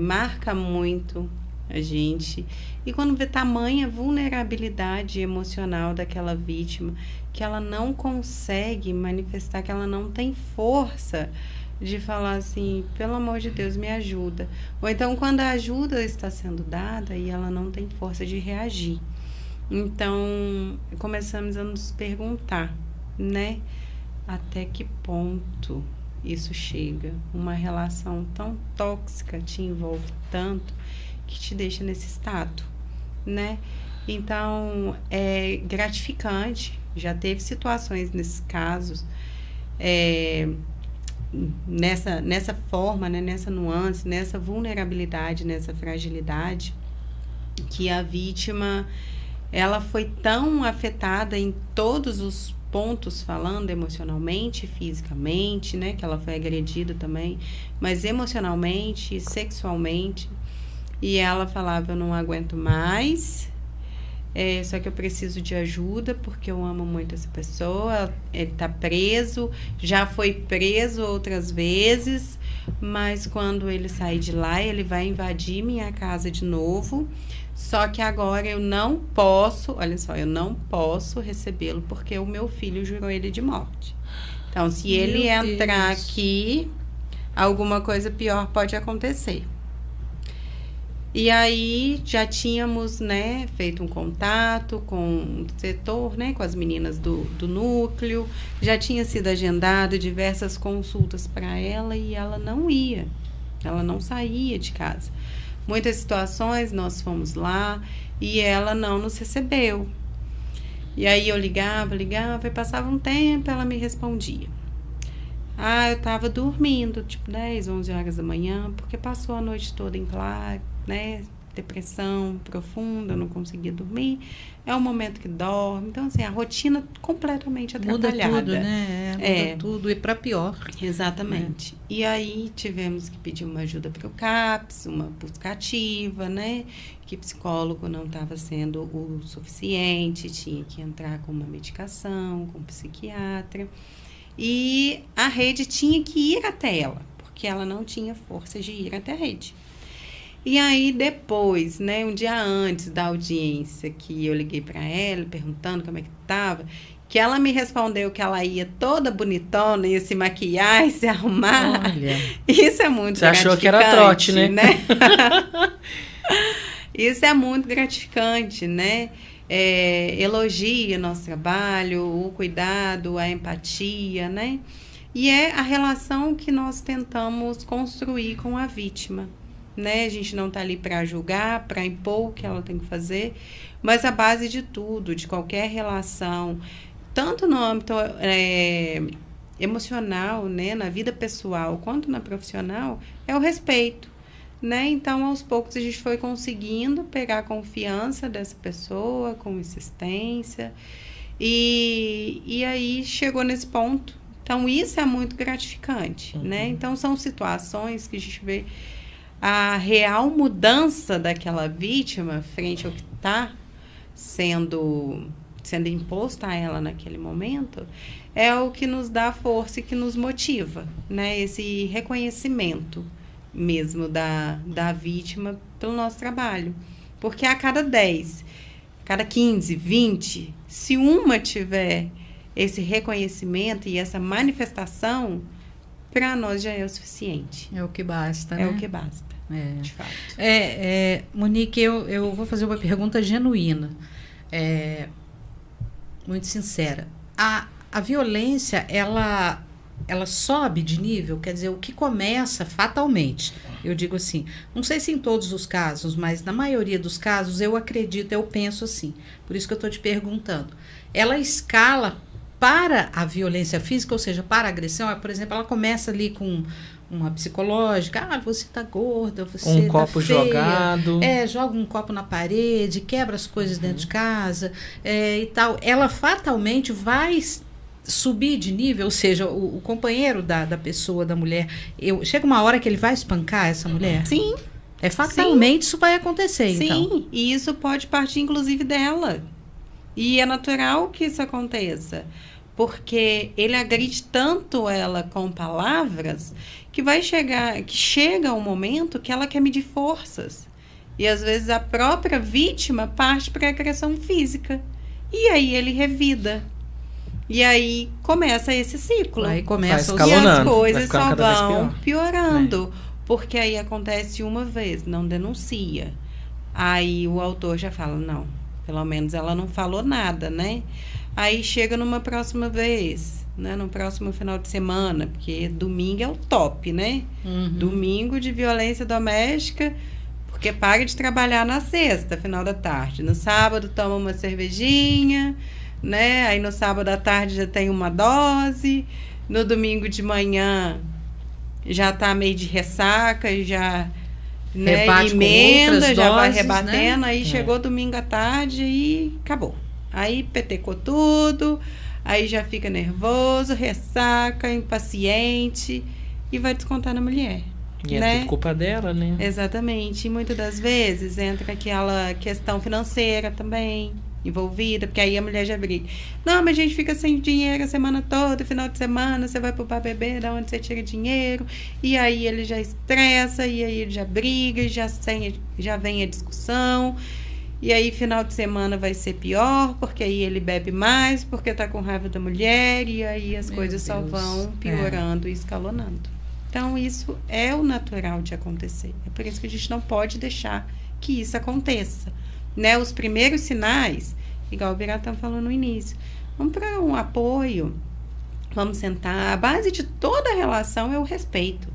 marca muito, A gente... E quando vê tamanha vulnerabilidade emocional daquela vítima, que ela não consegue manifestar, que ela não tem força de falar assim, pelo amor de Deus, me ajuda. Ou então, quando a ajuda está sendo dada e ela não tem força de reagir. Então, começamos a nos perguntar, né? Até que ponto isso chega? Uma relação tão tóxica te envolve tanto que te deixa nesse estado, né? Então, é gratificante. Já teve situações nesses casos, nessa forma, né? Nessa nuance, nessa vulnerabilidade, nessa fragilidade, que a vítima, ela foi tão afetada em todos os pontos, falando emocionalmente, fisicamente, né? Que ela foi agredida também, mas emocionalmente, sexualmente. E ela falava, eu não aguento mais, só que eu preciso de ajuda, porque eu amo muito essa pessoa, ele tá preso, já foi preso outras vezes, mas quando ele sair de lá, ele vai invadir minha casa de novo, só que agora eu não posso, olha só, eu não posso recebê-lo, porque o meu filho jurou ele de morte. Então, se ele entrar aqui, alguma coisa pior pode acontecer. E aí, já tínhamos, né, feito um contato com o setor, né, com as meninas do núcleo, já tinha sido agendado diversas consultas para ela e ela não ia, ela não saía de casa. Muitas situações nós fomos lá e ela não nos recebeu. E aí eu ligava, e passava um tempo, ela me respondia. Eu estava dormindo, tipo 10, 11 horas da manhã, porque passou a noite toda em claro, né? Depressão profunda, não conseguia dormir. É um momento que dorme. Então, assim, a rotina completamente atrapalhada. Muda tudo, né? Muda tudo e para pior. Exatamente. E aí tivemos que pedir uma ajuda para o CAPS, uma busca ativa, né? Que psicólogo não estava sendo o suficiente, tinha que entrar com uma medicação, com um psiquiatra. E a rede tinha que ir até ela, porque ela não tinha força de ir até a rede. E aí depois, né, um dia antes da audiência, que eu liguei para ela, perguntando como é que estava, que ela me respondeu que ela ia toda bonitona, ia se maquiar e se arrumar. Olha. Isso é muito gratificante. Você achou que era trote, né? Isso é muito gratificante, né? Elogia nosso trabalho, o cuidado, a empatia, né? E é a relação que nós tentamos construir com a vítima, né? A gente não está ali para julgar, para impor o que ela tem que fazer, mas a base de tudo, de qualquer relação, tanto no âmbito emocional, né? Na vida pessoal, quanto na profissional, é o respeito. Né? Então, aos poucos, a gente foi conseguindo pegar a confiança dessa pessoa, com insistência, e aí chegou nesse ponto. Então, isso é muito gratificante, né? Então, são situações que a gente vê a real mudança daquela vítima frente ao que está sendo imposto a ela naquele momento, é o que nos dá força e que nos motiva, né? Esse reconhecimento mesmo da vítima pelo nosso trabalho. Porque a cada 10, cada 15, 20, se uma tiver esse reconhecimento e essa manifestação, para nós já é o suficiente. É o que basta, né? É o que basta, de fato. Monique, eu vou fazer uma pergunta genuína, muito sincera. A violência, ela sobe de nível, quer dizer, o que começa fatalmente, eu digo assim, não sei se em todos os casos, mas na maioria dos casos eu acredito, eu penso assim, por isso que eu estou te perguntando, ela escala para a violência física, ou seja, para a agressão, por exemplo, ela começa ali com uma psicológica, você tá gorda, você um tá copo feia, jogado, joga um copo na parede, quebra as coisas dentro de casa, e tal, ela fatalmente vai subir de nível, ou seja, o companheiro da pessoa, da mulher, chega uma hora que ele vai espancar essa mulher? Sim. Fatalmente isso vai acontecer, então. Sim, e isso pode partir, inclusive, dela. E é natural que isso aconteça, porque ele agride tanto ela com palavras que chega um momento que ela quer medir forças. E às vezes a própria vítima parte para agressão física. E aí ele revida. E aí começa esse ciclo. Aí começa e as coisas vai só vão pior. piorando. Porque aí acontece uma vez, não denuncia. Aí o autor já fala, não, pelo menos ela não falou nada, né? Aí chega numa próxima vez, né? No próximo final de semana, porque domingo é o top, né? Domingo de violência doméstica, porque para de trabalhar na sexta, final da tarde. No sábado toma uma cervejinha, né? Aí no sábado à tarde já tem uma dose. No domingo de manhã já tá meio de ressaca, já, né, emenda, já vai rebatendo, né? Aí chegou domingo à tarde e acabou. Aí petecou tudo, aí já fica nervoso, ressaca, impaciente e vai descontar na mulher. E né? É tudo culpa dela, né? Exatamente. E muitas das vezes entra aquela questão financeira também envolvida, porque aí a mulher já briga. Não, mas a gente fica sem dinheiro a semana toda, final de semana, você vai pro bar beber, da onde você tira dinheiro, e aí ele já estressa, e aí ele já briga, e já vem a discussão, e aí final de semana vai ser pior, porque aí ele bebe mais, porque tá com raiva da mulher, e aí as coisas só vão piorando e escalonando. Então, isso é o natural de acontecer. É por isso que a gente não pode deixar que isso aconteça. Né? Os primeiros sinais, igual o Biratã falou no início, vamos para um apoio, vamos sentar. A base de toda relação é o respeito.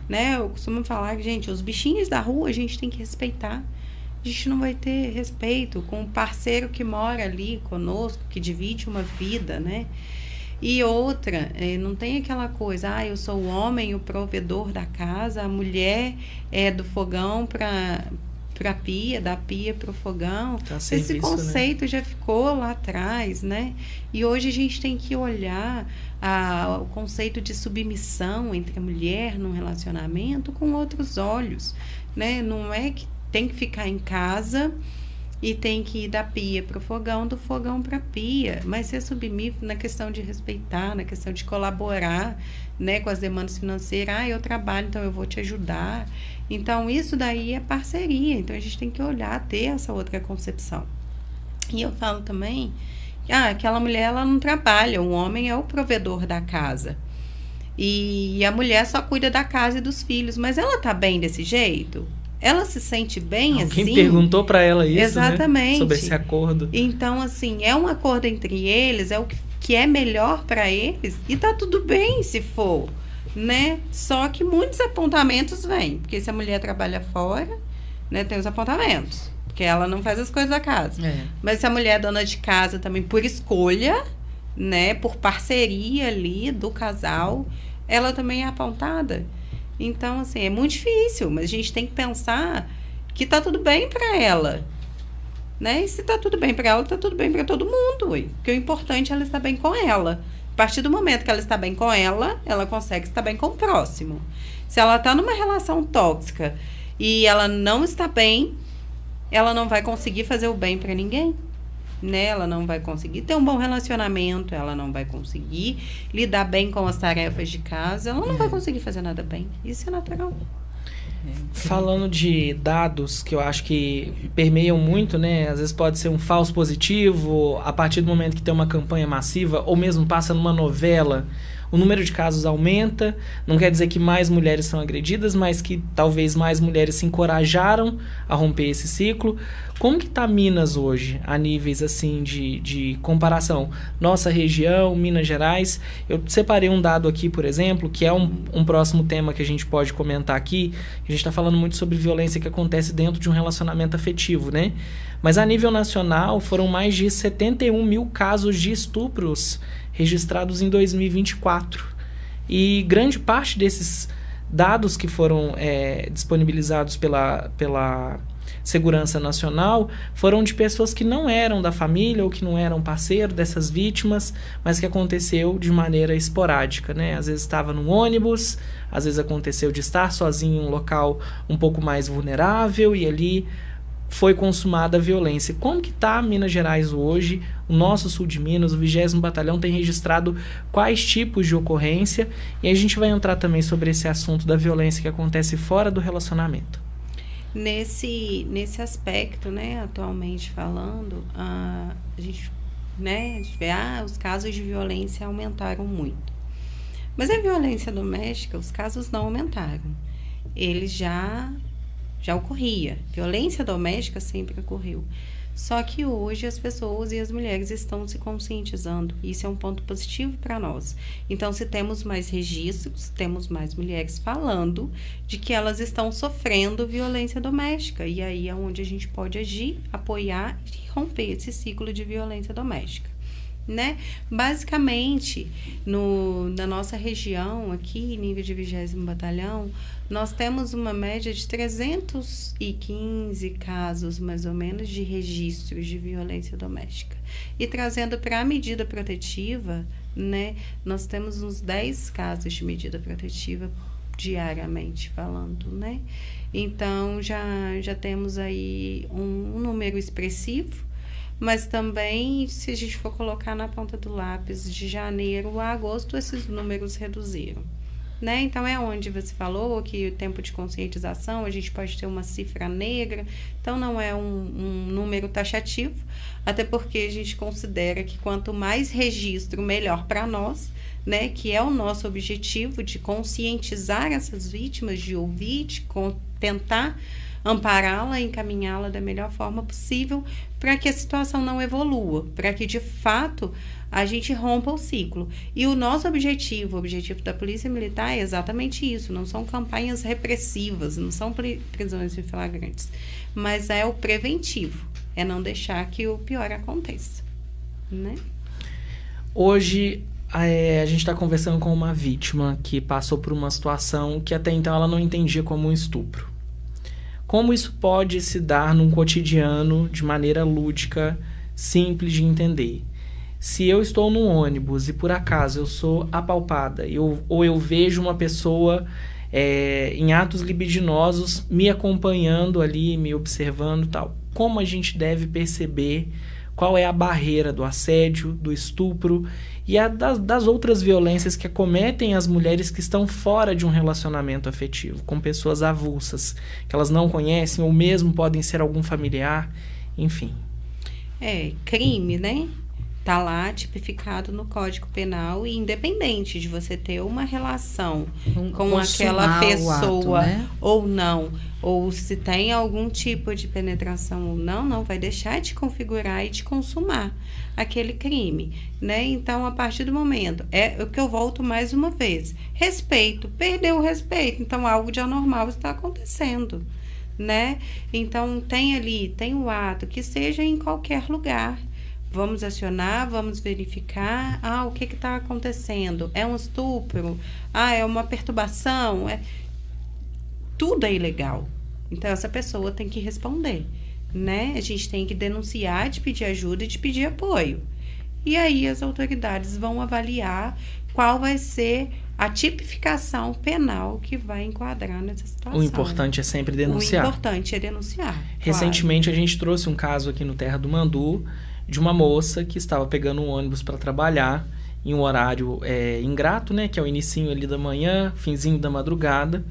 Né? Eu costumo falar que, gente, os bichinhos da rua a gente tem que respeitar. A gente não vai ter respeito com o parceiro que mora ali conosco, que divide uma vida, né? E outra, não tem aquela coisa, eu sou o homem, o provedor da casa, a mulher é do fogão para pia, da pia para o fogão. Tá serviço, esse conceito, né? Já ficou lá atrás, né? E hoje a gente tem que olhar o conceito de submissão entre a mulher num relacionamento com outros olhos, né? Não é que tem que ficar em casa e tem que ir da pia para o fogão, do fogão para a pia, mas ser submisso na questão de respeitar, na questão de colaborar, né, com as demandas financeiras. Eu trabalho, então eu vou te ajudar. Então, isso daí é parceria. Então, a gente tem que olhar, ter essa outra concepção. E eu falo também, aquela mulher, ela não trabalha, o homem é o provedor da casa. E a mulher só cuida da casa e dos filhos. Mas ela tá bem desse jeito? Ela se sente bem assim? Quem perguntou para ela isso, exatamente, né? Sobre esse acordo. Então, assim, é um acordo entre eles, é o que é melhor para eles, e tá tudo bem se for, né? Só que muitos apontamentos vêm, porque se a mulher trabalha fora, né, tem os apontamentos, porque ela não faz as coisas da casa. Mas se a mulher é dona de casa também por escolha, né, por parceria ali do casal, ela também é apontada. Então, assim, é muito difícil, mas a gente tem que pensar que tá tudo bem para ela, né? E se tá tudo bem para ela, tá tudo bem para todo mundo, ué. Porque o importante é ela estar bem com ela. A partir do momento que ela está bem com ela consegue estar bem com o próximo. Se ela tá numa relação tóxica e ela não está bem, ela não vai conseguir fazer o bem para ninguém. Né? Ela não vai conseguir ter um bom relacionamento, ela não vai conseguir lidar bem com as tarefas de casa, ela não vai conseguir fazer nada bem. Isso é natural. Falando de dados que eu acho que permeiam muito, né? Às vezes pode ser um falso positivo, a partir do momento que tem uma campanha massiva, ou mesmo passa numa novela, o número de casos aumenta. Não quer dizer que mais mulheres são agredidas, mas que talvez mais mulheres se encorajaram a romper esse ciclo. Como que está Minas hoje, a níveis assim de comparação? Nossa região, Minas Gerais. Eu separei um dado aqui, por exemplo, que é um próximo tema que a gente pode comentar aqui. A gente está falando muito sobre violência que acontece dentro de um relacionamento afetivo, né? Mas a nível nacional, foram mais de 71 mil casos de estupros registrados em 2024. E grande parte desses dados que foram disponibilizados pela Segurança Nacional foram de pessoas que não eram da família ou que não eram parceiro dessas vítimas, mas que aconteceu de maneira esporádica, né? Às vezes estava num ônibus, às vezes aconteceu de estar sozinho em um local um pouco mais vulnerável e ali foi consumada a violência. Como que está Minas Gerais hoje? O nosso sul de Minas, o 20º Batalhão, tem registrado quais tipos de ocorrência? E a gente vai entrar também sobre esse assunto da violência que acontece fora do relacionamento. Nesse aspecto, né, atualmente falando, a gente, né, vê, os casos de violência aumentaram muito. Mas a violência doméstica, os casos não aumentaram. Eles já ocorria. Violência doméstica sempre ocorreu. Só que hoje as pessoas e as mulheres estão se conscientizando. Isso é um ponto positivo para nós. Então, se temos mais registros, temos mais mulheres falando de que elas estão sofrendo violência doméstica. E aí é onde a gente pode agir, apoiar e romper esse ciclo de violência doméstica. Né? Basicamente, na nossa região aqui, nível de 20º Batalhão, nós temos uma média de 315 casos, mais ou menos, de registros de violência doméstica. E trazendo para a medida protetiva, né, nós temos uns 10 casos de medida protetiva diariamente falando, né? Então, já temos aí um número expressivo. Mas também, se a gente for colocar na ponta do lápis, de janeiro a agosto, esses números reduziram. Né? Então, é onde você falou que o tempo de conscientização, a gente pode ter uma cifra negra, então não é um número taxativo, até porque a gente considera que quanto mais registro, melhor para nós, né? Que é o nosso objetivo de conscientizar essas vítimas, de ouvir, de tentar ampará-la, encaminhá-la da melhor forma possível para que a situação não evolua, para que de fato a gente rompa o ciclo. E o nosso objetivo, o objetivo da Polícia Militar é exatamente isso, não são campanhas repressivas, não são prisões em flagrantes, mas é o preventivo, é não deixar que o pior aconteça, né? Hoje, a gente está conversando com uma vítima que passou por uma situação que até então ela não entendia como um estupro. Como isso pode se dar num cotidiano de maneira lúdica, simples de entender? Se eu estou num ônibus e por acaso eu sou apalpada, ou eu vejo uma pessoa em atos libidinosos me acompanhando ali, me observando e tal, como a gente deve perceber qual é a barreira do assédio, do estupro e das outras violências que acometem as mulheres que estão fora de um relacionamento afetivo, com pessoas avulsas, que elas não conhecem ou mesmo podem ser algum familiar, enfim. Crime, né? Tá lá tipificado no Código Penal e independente de você ter uma relação com aquela pessoa ato, né? Ou não, ou se tem algum tipo de penetração ou não vai deixar de configurar e de consumar aquele crime, né? Então, a partir do momento, é o que eu volto mais uma vez, respeito, perdeu o respeito, então algo de anormal está acontecendo, né? Então, tem o ato, que seja em qualquer lugar. Vamos acionar, vamos verificar, o que está acontecendo? É um estupro? É uma perturbação? Tudo é ilegal. Então, essa pessoa tem que responder, né? A gente tem que denunciar, de pedir ajuda e de pedir apoio. E aí, as autoridades vão avaliar qual vai ser a tipificação penal que vai enquadrar nessa situação. O importante é sempre denunciar. O importante é denunciar. Recentemente, a gente trouxe um caso aqui no Terra do Mandu, de uma moça que estava pegando um ônibus para trabalhar em um horário ingrato, né, que é o inicinho ali da manhã, finzinho da madrugada,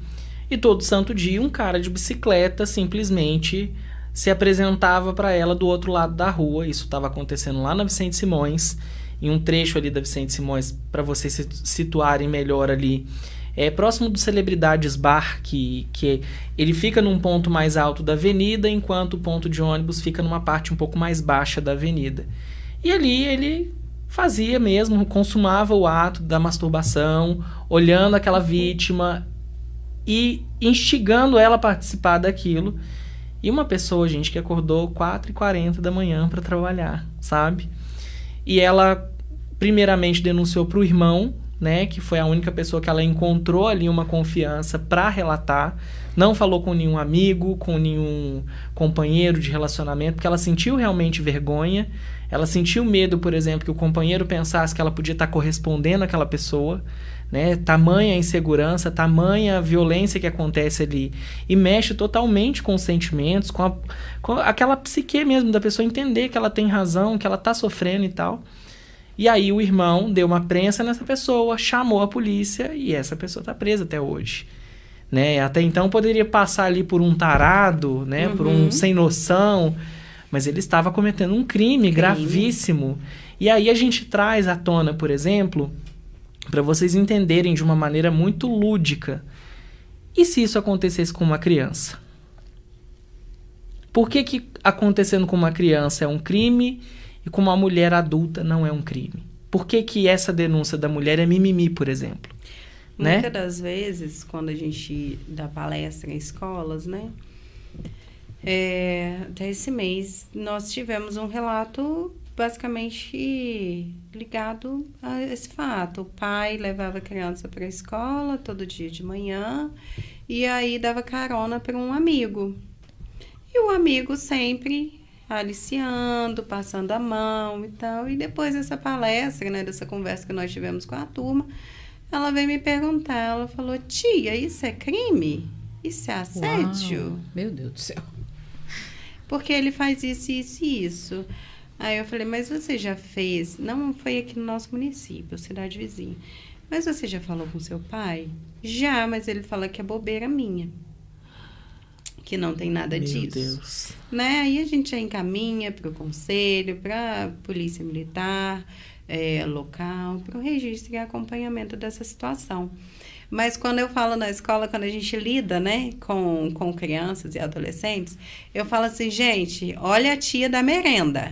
e todo santo dia um cara de bicicleta simplesmente se apresentava para ela do outro lado da rua. Isso estava acontecendo lá na Vicente Simões, em um trecho ali da Vicente Simões, para vocês se situarem melhor ali, próximo do Celebridades Bar, que ele fica num ponto mais alto da avenida, enquanto o ponto de ônibus fica numa parte um pouco mais baixa da avenida. E ali ele fazia mesmo, consumava o ato da masturbação, olhando aquela vítima e instigando ela a participar daquilo. E uma pessoa, gente, que acordou 4h40 da manhã para trabalhar, sabe? E ela, primeiramente, denunciou para o irmão, né, que foi a única pessoa que ela encontrou ali uma confiança para relatar, não falou com nenhum amigo, com nenhum companheiro de relacionamento, porque ela sentiu realmente vergonha, ela sentiu medo, por exemplo, que o companheiro pensasse que ela podia estar correspondendo àquela pessoa, né, tamanha insegurança, tamanha violência que acontece ali, e mexe totalmente com os sentimentos, com aquela psique mesmo da pessoa entender que ela tem razão, que ela está sofrendo e tal. E aí o irmão deu uma prensa nessa pessoa, chamou a polícia e essa pessoa está presa até hoje. né? Até então poderia passar ali por um tarado, né? Por um sem noção, mas ele estava cometendo um crime gravíssimo. E aí a gente traz à tona, por exemplo, para vocês entenderem de uma maneira muito lúdica. E se isso acontecesse com uma criança? Por que acontecendo com uma criança é um crime e com uma mulher adulta não é um crime? Por que essa denúncia da mulher é mimimi, por exemplo? Muitas Né? das vezes, quando a gente dá palestra em escolas, né? Até esse mês, nós tivemos um relato basicamente ligado a esse fato. O pai levava a criança para a escola todo dia de manhã e aí dava carona para um amigo. E o amigo sempre aliciando, passando a mão e tal. E depois dessa palestra, né, dessa conversa que nós tivemos com a turma, ela veio me perguntar, ela falou, tia, isso é crime? Isso é assédio? Uau, meu Deus do céu. Porque ele faz isso, isso e isso. Aí eu falei, mas você já fez? Não foi aqui no nosso município, cidade vizinha. Mas você já falou com seu pai? Já, mas ele fala que é bobeira minha. Que não tem nada disso. Meu Deus. Né? Aí a gente já encaminha para o conselho, para a polícia militar, local, para o registro e acompanhamento dessa situação. Mas quando eu falo na escola, quando a gente lida, né, com crianças e adolescentes, eu falo assim, gente, olha a tia da merenda.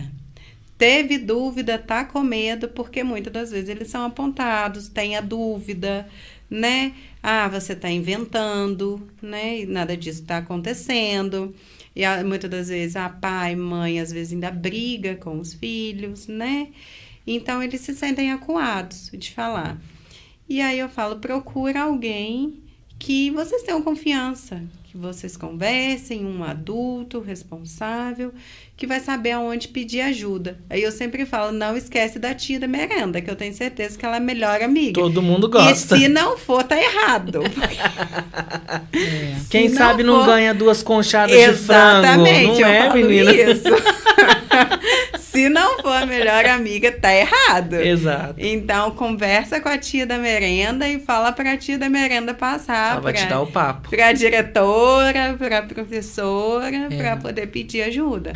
Teve dúvida, tá com medo, porque muitas das vezes eles são apontados, tem a dúvida, né? Ah, você tá inventando, né? E nada disso tá acontecendo. E muitas das vezes a pai, mãe, às vezes ainda briga com os filhos, né? Então, eles se sentem acuados de falar. E aí eu falo, procura alguém que vocês tenham confiança, que vocês conversem, um adulto responsável, que vai saber aonde pedir ajuda. Aí eu sempre falo, não esquece da tia da merenda, que eu tenho certeza que ela é a melhor amiga. Todo mundo gosta. E se não for, tá errado. Quem Se sabe não não for- ganha 2 conchadas de frango, Exatamente, não eu é, falo menina? isso. Se não for a melhor amiga, tá errado. Exato. Então, conversa com a tia da merenda e fala pra tia da merenda passar Ela vai te dar o papo. pra diretora, pra professora, pra poder pedir ajuda.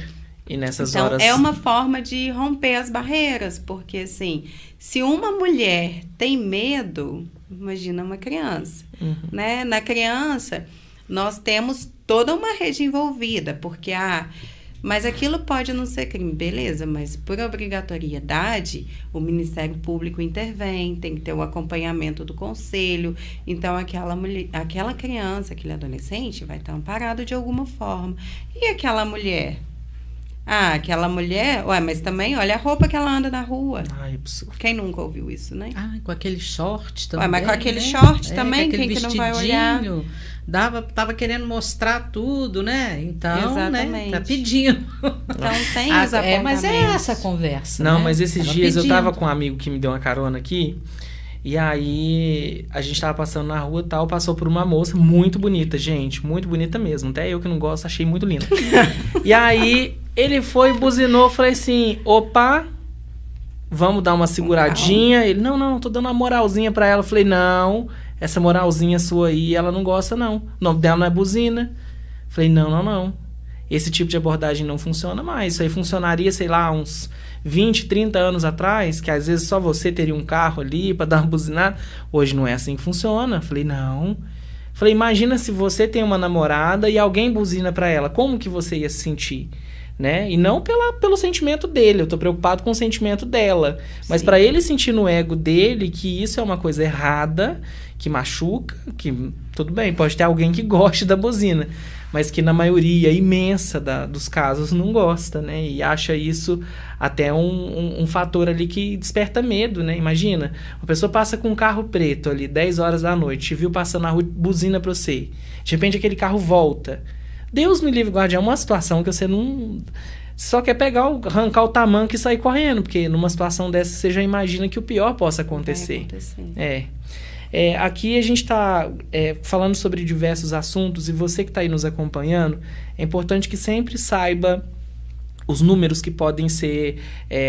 E nessas Então, horas... é uma forma de romper as barreiras, porque, assim, se uma mulher tem medo, imagina uma criança, né? Na criança, nós temos toda uma rede envolvida, porque, mas aquilo pode não ser crime, beleza, mas por obrigatoriedade, o Ministério Público intervém, tem que ter o acompanhamento do conselho, então aquela criança, aquele adolescente vai estar amparado de alguma forma. E aquela mulher? Aquela mulher, mas também olha a roupa que ela anda na rua. Ai, absurdo. Quem nunca ouviu isso, né? Com aquele short também. Mas com aquele né? short também, com aquele quem que não vai olhar? vestidinho, tava querendo mostrar tudo, né? Então, Exatamente. né? Tá pedindo. Então tem os apontamentos. Mas é essa a conversa. Não, né? mas esses Tava dias eu pedindo. tava com um amigo que me deu uma carona aqui. E aí, a gente tava passando na rua e tal, passou por uma moça muito bonita, gente. Muito bonita mesmo. Até eu que não gosto, achei muito linda. E aí, ele foi, buzinou, falei assim, opa, vamos dar uma seguradinha. Ele, não, tô dando uma moralzinha pra ela. Eu falei, não, essa moralzinha sua aí, ela não gosta não. O nome dela não é buzina. Eu falei, não. Esse tipo de abordagem não funciona mais. Isso aí funcionaria, sei lá, uns 20, 30 anos atrás, que às vezes só você teria um carro ali pra dar uma buzinada. Hoje não é assim que funciona. Falei, não. Falei, imagina se você tem uma namorada e alguém buzina pra ela. Como que você ia se sentir? Né? E não pelo sentimento dele. Eu tô preocupado com o sentimento dela. Mas Sim. pra ele sentir no ego dele que isso é uma coisa errada, que machuca, que tudo bem, pode ter alguém que goste da buzina, mas que na maioria imensa dos casos não gosta, né? E acha isso até um fator ali que desperta medo, né? Imagina, uma pessoa passa com um carro preto ali, 10 horas da noite, te viu passando na rua, buzina pra você. De repente aquele carro volta. Deus me livre, guarde, é uma situação que você não... Só quer arrancar o tamanco e sair correndo, porque numa situação dessa você já imagina que o pior possa acontecer. Aqui a gente está falando sobre diversos assuntos e você que está aí nos acompanhando, é importante que sempre saiba os números que podem ser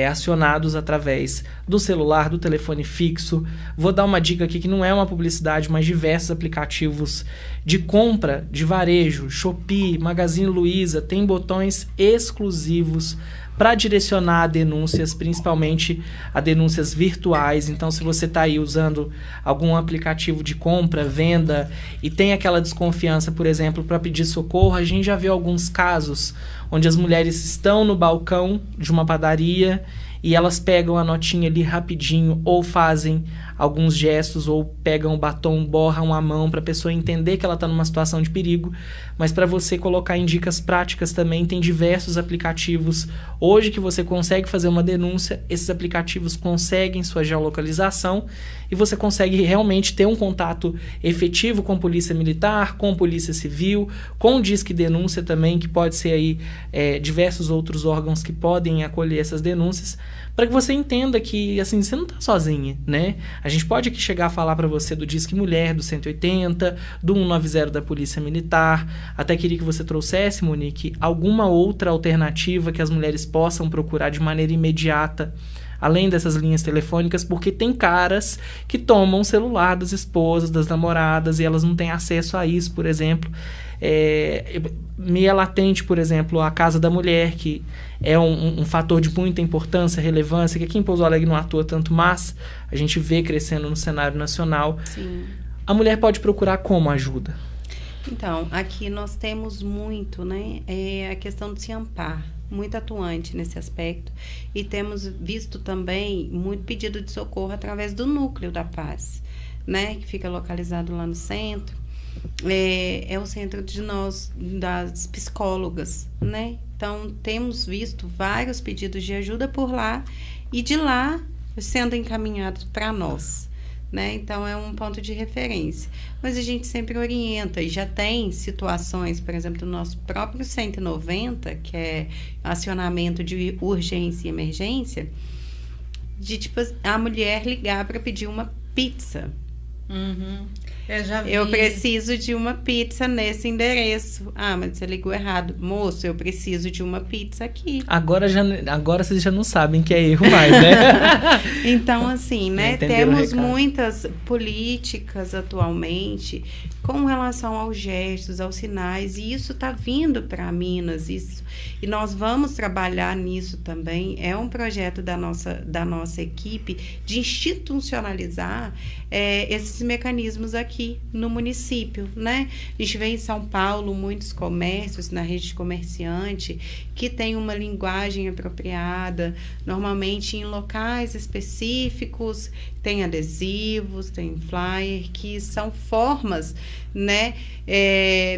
acionados através do celular, do telefone fixo. Vou dar uma dica aqui que não é uma publicidade, mas diversos aplicativos de compra de varejo, Shopee, Magazine Luiza, tem botões exclusivos para direcionar a denúncias, principalmente a denúncias virtuais. Então, se você está aí usando algum aplicativo de compra, venda e tem aquela desconfiança, por exemplo, para pedir socorro, a gente já viu alguns casos onde as mulheres estão no balcão de uma padaria e elas pegam a notinha ali rapidinho ou fazem alguns gestos ou pegam o batom, borram a mão para a pessoa entender que ela está numa situação de perigo. Mas para você colocar em dicas práticas também, tem diversos aplicativos hoje que você consegue fazer uma denúncia, esses aplicativos conseguem sua geolocalização e você consegue realmente ter um contato efetivo com polícia militar, com polícia civil, com o Disque Denúncia também, que pode ser aí diversos outros órgãos que podem acolher essas denúncias, para que você entenda que, assim, você não está sozinha, né? A gente pode aqui chegar a falar para você do Disque Mulher, do 180, do 190 da Polícia Militar. Até queria que você trouxesse, Monique, alguma outra alternativa que as mulheres possam procurar de maneira imediata, além dessas linhas telefônicas, porque tem caras que tomam o celular das esposas, das namoradas, e elas não têm acesso a isso, por exemplo. Meia latente, por exemplo, a Casa da Mulher, que é um fator de muita importância, relevância, que aqui em Pouso Alegre não atua tanto, mas a gente vê crescendo no cenário nacional. Sim. A mulher pode procurar como ajuda? Então, aqui nós temos muito, né, a questão do CIAMPAR, muito atuante nesse aspecto, e temos visto também muito pedido de socorro através do Núcleo da Paz, né, que fica localizado lá no centro. É o centro das psicólogas, né? Então, temos visto vários pedidos de ajuda por lá e de lá sendo encaminhados para nós, né? Então, é um ponto de referência. Mas a gente sempre orienta e já tem situações, por exemplo, do nosso próprio 190, que é acionamento de urgência e emergência, de tipo a mulher ligar para pedir uma pizza. Uhum. Eu preciso de uma pizza nesse endereço. Ah, mas você ligou errado. Moço, eu preciso de uma pizza aqui. Agora vocês já não sabem que é erro mais, né? Então, assim, né? Temos muitas políticas atualmente com relação aos gestos, aos sinais, e isso está vindo para Minas, e nós vamos trabalhar nisso também. É um projeto da nossa equipe de institucionalizar esses mecanismos aqui no município, né? A gente vê em São Paulo muitos comércios na rede de comerciante que tem uma linguagem apropriada, normalmente em locais específicos, tem adesivos, tem flyer, que são formas, né,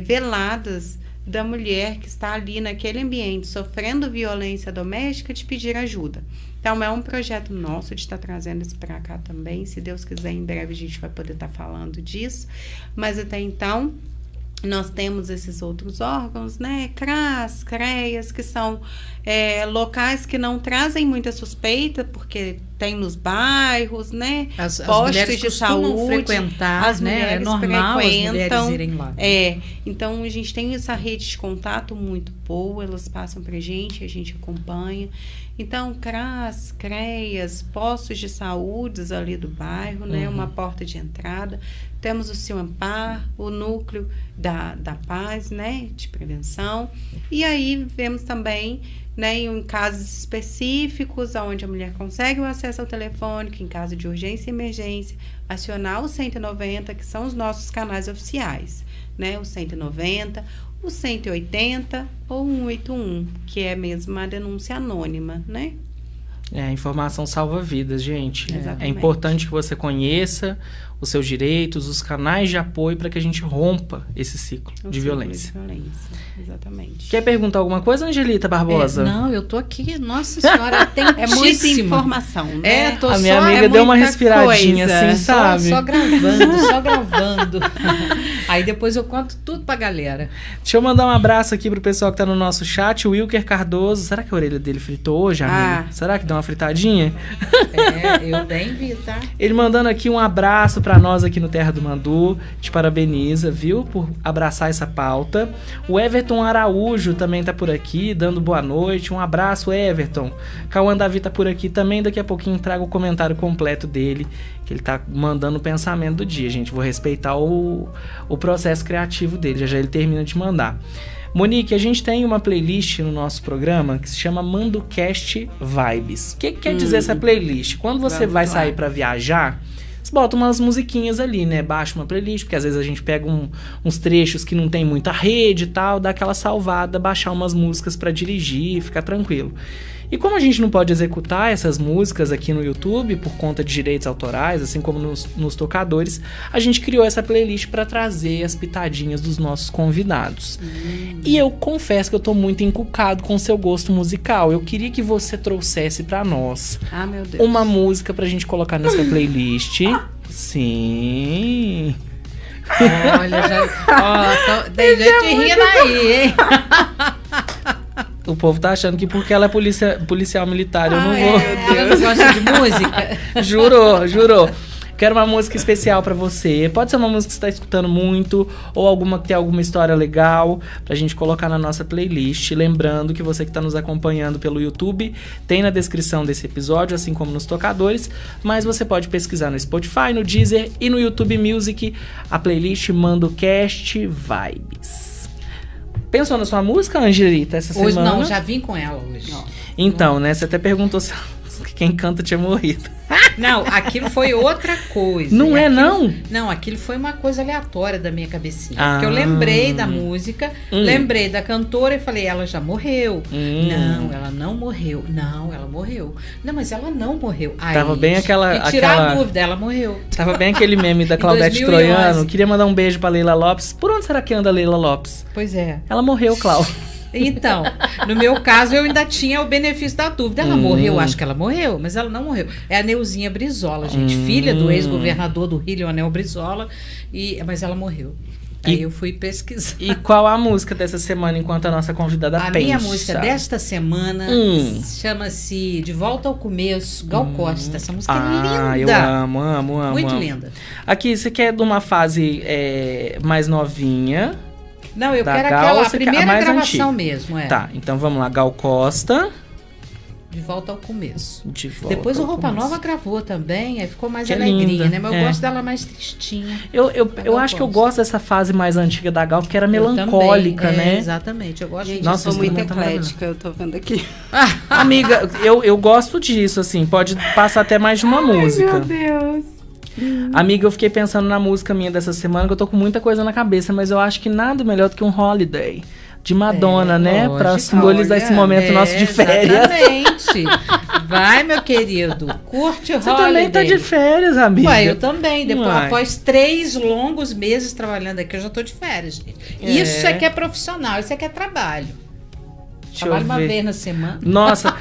veladas da mulher que está ali naquele ambiente sofrendo violência doméstica de pedir ajuda. Então, é um projeto nosso de estar trazendo isso para cá também. Se Deus quiser, em breve a gente vai poder estar falando disso. Mas até então, nós temos esses outros órgãos, né? CRAS, CREAS, que são locais que não trazem muita suspeita, porque tem nos bairros, né? As postos de saúde, frequentar, as mulheres, né? É normal as mulheres irem lá. Então a gente tem essa rede de contato muito boa, elas passam pra gente, a gente acompanha. Então, CRAS, CREAS, postos de saúde ali do bairro, né? Uma porta de entrada. Temos o CIAMPAR, o Núcleo da Paz, né? De prevenção. E aí vemos também, né, em casos específicos, onde a mulher consegue o acesso ao telefônico, em caso de urgência e emergência, acionar o 190, que são os nossos canais oficiais, né? O 190, o 180 ou o 181, que é mesmo uma denúncia anônima, né? A informação salva vidas, gente. Exatamente. É importante que você conheça os seus direitos, os canais de apoio para que a gente rompa esse ciclo de violência. Exatamente. Quer perguntar alguma coisa, Angelita Barbosa? Não, eu tô aqui, nossa senhora, atentíssima. É muita informação, né? A minha amiga deu uma respiradinha assim, sabe? Só gravando. Aí depois eu conto tudo pra galera. Deixa eu mandar um abraço aqui pro pessoal que tá no nosso chat. O Wilker Cardoso. Será que a orelha dele fritou hoje, amiga? Será que deu uma uma fritadinha? Eu bem vi, tá? Ele mandando aqui um abraço pra nós aqui no Terra do Mandu. Te parabeniza, viu? Por abraçar essa pauta. O Everton Araújo também tá por aqui, dando boa noite. Um abraço, Everton. Cauã Davi tá por aqui também. Daqui a pouquinho trago o comentário completo dele, que ele tá mandando o pensamento do dia, gente. Vou respeitar o processo criativo dele. Já ele termina de mandar. Monique, a gente tem uma playlist no nosso programa que se chama ManduCast Vibes. O que quer dizer essa playlist? Quando você vai sair pra viajar, você bota umas musiquinhas ali, né? Baixa uma playlist, porque às vezes a gente pega uns trechos que não tem muita rede e tal, dá aquela salvada, baixar umas músicas pra dirigir, ficar tranquilo. E como a gente não pode executar essas músicas aqui no YouTube por conta de direitos autorais, assim como nos tocadores, a gente criou essa playlist para trazer as pitadinhas dos nossos convidados. E eu confesso que eu tô muito encucado com o seu gosto musical. Eu queria que você trouxesse para nós meu Deus, uma música pra gente colocar nessa playlist. Sim. Olha, tem gente rindo aí, hein? O povo tá achando que porque ela é policial militar, eu não vou. Ela não gosta de música? Jurou. Quero uma música especial pra você. Pode ser uma música que você tá escutando muito, ou alguma que tem alguma história legal, pra gente colocar na nossa playlist. Lembrando que você que tá nos acompanhando pelo YouTube, tem na descrição desse episódio, assim como nos tocadores, mas você pode pesquisar no Spotify, no Deezer e no YouTube Music, a playlist ManduCast Vibes. Pensou na sua música, Angelita, essa hoje semana? Não, já vim com ela hoje. Então, né, você até perguntou se quem canta tinha morrido. Não, aquilo foi outra coisa. Não é, não? Não, aquilo foi uma coisa aleatória da minha cabecinha. Porque eu lembrei da música, lembrei da cantora e falei, ela já morreu. Não, ela não morreu. Não, ela morreu. Não, mas ela não morreu. Aí, tava bem aquela... E tirar a dúvida, ela morreu. Tava bem aquele meme da Claudete Troiano. Queria mandar um beijo pra Leila Lopes. Por onde será que anda a Leila Lopes? Pois é. Ela morreu, Clau. Então, no meu caso, eu ainda tinha o benefício da dúvida. Ela morreu, acho que ela morreu, mas ela não morreu. É a Neuzinha Brizola, gente, filha do ex-governador do Rio, Leonel Brizola, mas ela morreu. Aí eu fui pesquisar. E qual a música dessa semana, enquanto a nossa convidada pensa? A minha música desta semana chama-se De Volta ao Começo, Gal Costa. Essa música é linda. Eu amo. Muito linda. Aqui, você quer de uma fase mais novinha? Não, eu quero Gal, a primeira mais gravação antiga. mesmo, Tá, então vamos lá. Gal Costa. De Volta ao Começo. Depois o Roupa Nova gravou também, aí ficou mais que alegrinha, linda. né? Mas eu gosto dela mais tristinha. Eu acho que eu gosto dessa fase mais antiga da Gal, porque era melancólica, também, né? Exatamente, eu gosto Gente, disso. eu sou muito eclética, eu tô vendo aqui. Amiga, eu gosto disso, assim, pode passar até mais de uma música. Meu Deus. Amiga, eu fiquei pensando na música minha dessa semana, que eu tô com muita coisa na cabeça, mas eu acho que nada melhor do que um Holiday de Madonna, né? Lógico. Pra simbolizar esse momento nosso de férias. Exatamente. Vai, meu querido, curte o Você Holiday. também tá de férias, amiga. Ué, eu também. Depois, Uai. após 3 longos meses trabalhando aqui, eu já tô de férias, gente. Isso é que é profissional, isso é que é trabalho. Deixa Trabalho eu uma ver. vez na semana. Nossa.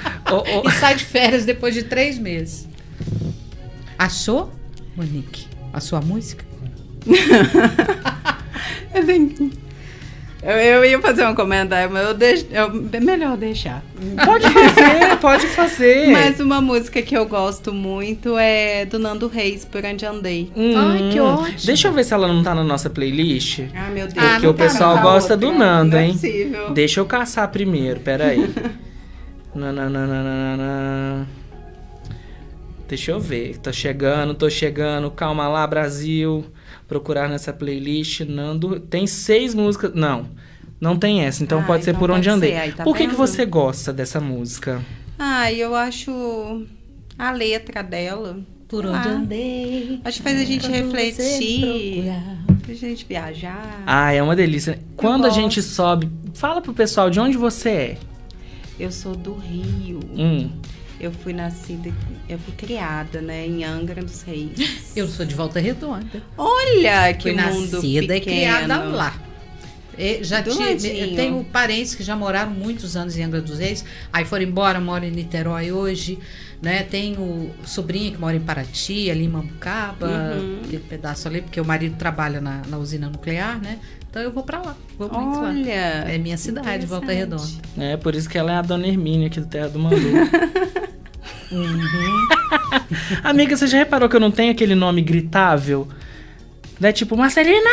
E sai de férias depois de 3 meses. Achou, Monique, a sua música? Eu ia fazer um comentário, mas é melhor deixar. Pode fazer. Mas uma música que eu gosto muito é do Nando Reis, Por Onde Andei. Ai, que ótimo. Deixa eu ver se ela não tá na nossa playlist. Ah, meu Deus. Porque o pessoal gosta do Nando, hein? Não é possível. Deixa eu caçar primeiro, peraí. Nananana. Deixa eu ver. Tô chegando. Calma lá, Brasil. Procurar nessa playlist. Nando. Tem 6 músicas. Não tem essa. Então pode ser então Por Onde pode Andei. ser. Aí, tá Por que vendo? você gosta dessa música? Eu acho a letra dela. Por sei onde lá, andei. acho que faz a gente pra refletir, você pra gente viajar. É uma delícia. Quando a gosto. gente sobe, fala pro pessoal de onde você é. Eu sou do Rio. Eu fui criada, né, em Angra dos Reis. Eu sou de Volta Redonda. Olha que Fui mundo nascida e pequeno. criada lá. Do ladinho. Eu tenho parentes que já moraram muitos anos em Angra dos Reis, aí foram embora, moram em Niterói hoje, né? Tenho sobrinha que mora em Paraty, ali em Mambucaba, aquele pedaço ali, porque o marido trabalha na usina nuclear, né? Então eu vou pra lá, vou muito lá. Olha, É minha cidade, Volta Redonda. É, por isso que ela é a dona Hermínia aqui do Terra do Mandu. Amiga, você já reparou que eu não tenho aquele nome gritável? Né? Tipo, Marcelina!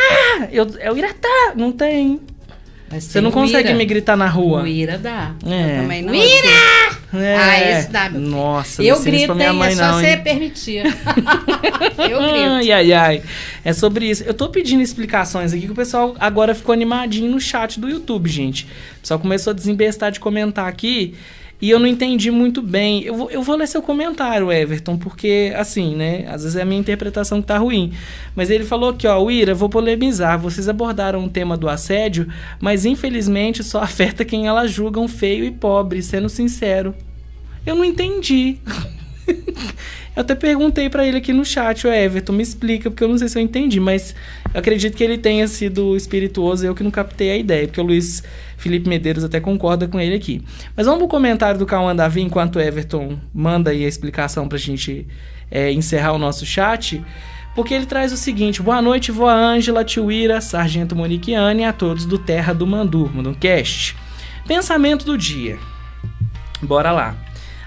É o Iratá! Não tem. Você não consegue me gritar na rua. O Ira dá. Eu também não. Esse dá, meu filho. Nossa, eu não sei isso grito, pra minha mãe, é só não, você hein? permitir. Eu grito. Ai. É sobre isso. Eu tô pedindo explicações aqui que o pessoal agora ficou animadinho no chat do YouTube, gente. O pessoal começou a desembestar de comentar aqui e eu não entendi muito bem. Eu vou ler seu comentário, Everton, porque, assim, né? Às vezes é a minha interpretação que tá ruim. Mas ele falou aqui, ó, Ira, vou polemizar. Vocês abordaram o tema do assédio, mas infelizmente só afeta quem elas julgam feio e pobre, sendo sincero. Eu não entendi. Eu até perguntei pra ele aqui no chat, o Everton, me explica, porque eu não sei se eu entendi, mas eu acredito que ele tenha sido espirituoso, eu que não captei a ideia, porque o Luiz Felipe Medeiros até concorda com ele aqui. Mas vamos pro comentário do Cauã Davi, enquanto o Everton manda aí a explicação pra gente encerrar o nosso chat, porque ele traz o seguinte: boa noite, vó Ângela, tio Ira, Sargento Moniquiane e a todos do Terra do Mandurmo, no cast. Pensamento do dia. Bora lá.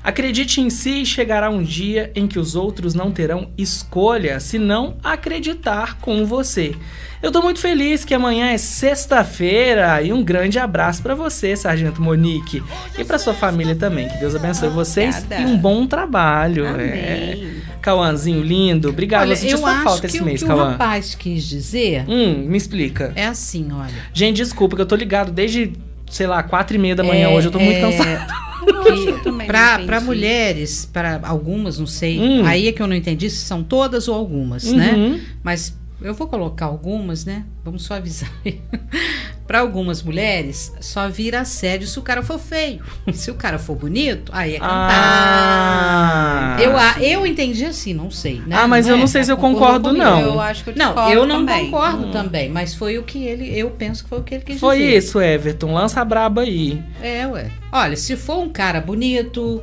Acredite em si e chegará um dia em que os outros não terão escolha senão acreditar com você. Eu tô muito feliz que amanhã é sexta-feira e um grande abraço pra você, Sargento Monique, e pra sua família também. Que Deus abençoe vocês e um bom trabalho. Amém. Cauãzinho lindo, obrigado. Olha, Eu senti sua falta esse mês, Cauã. O que o rapaz quis dizer Me explica. é assim, olha. Gente, desculpa que eu tô ligado desde, sei lá, 4h30 da manhã hoje, eu tô muito cansado. Para mulheres, para algumas, não sei, aí é que eu não entendi se são todas ou algumas, né? Mas eu vou colocar algumas, né? Vamos só avisar. Para algumas mulheres, só vira assédio se o cara for feio. Se o cara for bonito, aí é cantar. Eu entendi assim, não sei, né? Mas eu não sei se eu concordo, não. Eu acho que eu discordo não, eu não também. concordo também, mas foi o que eu penso que foi o que ele quis dizer. Foi isso, Everton, lança a braba aí. Ué. Olha, se for um cara bonito,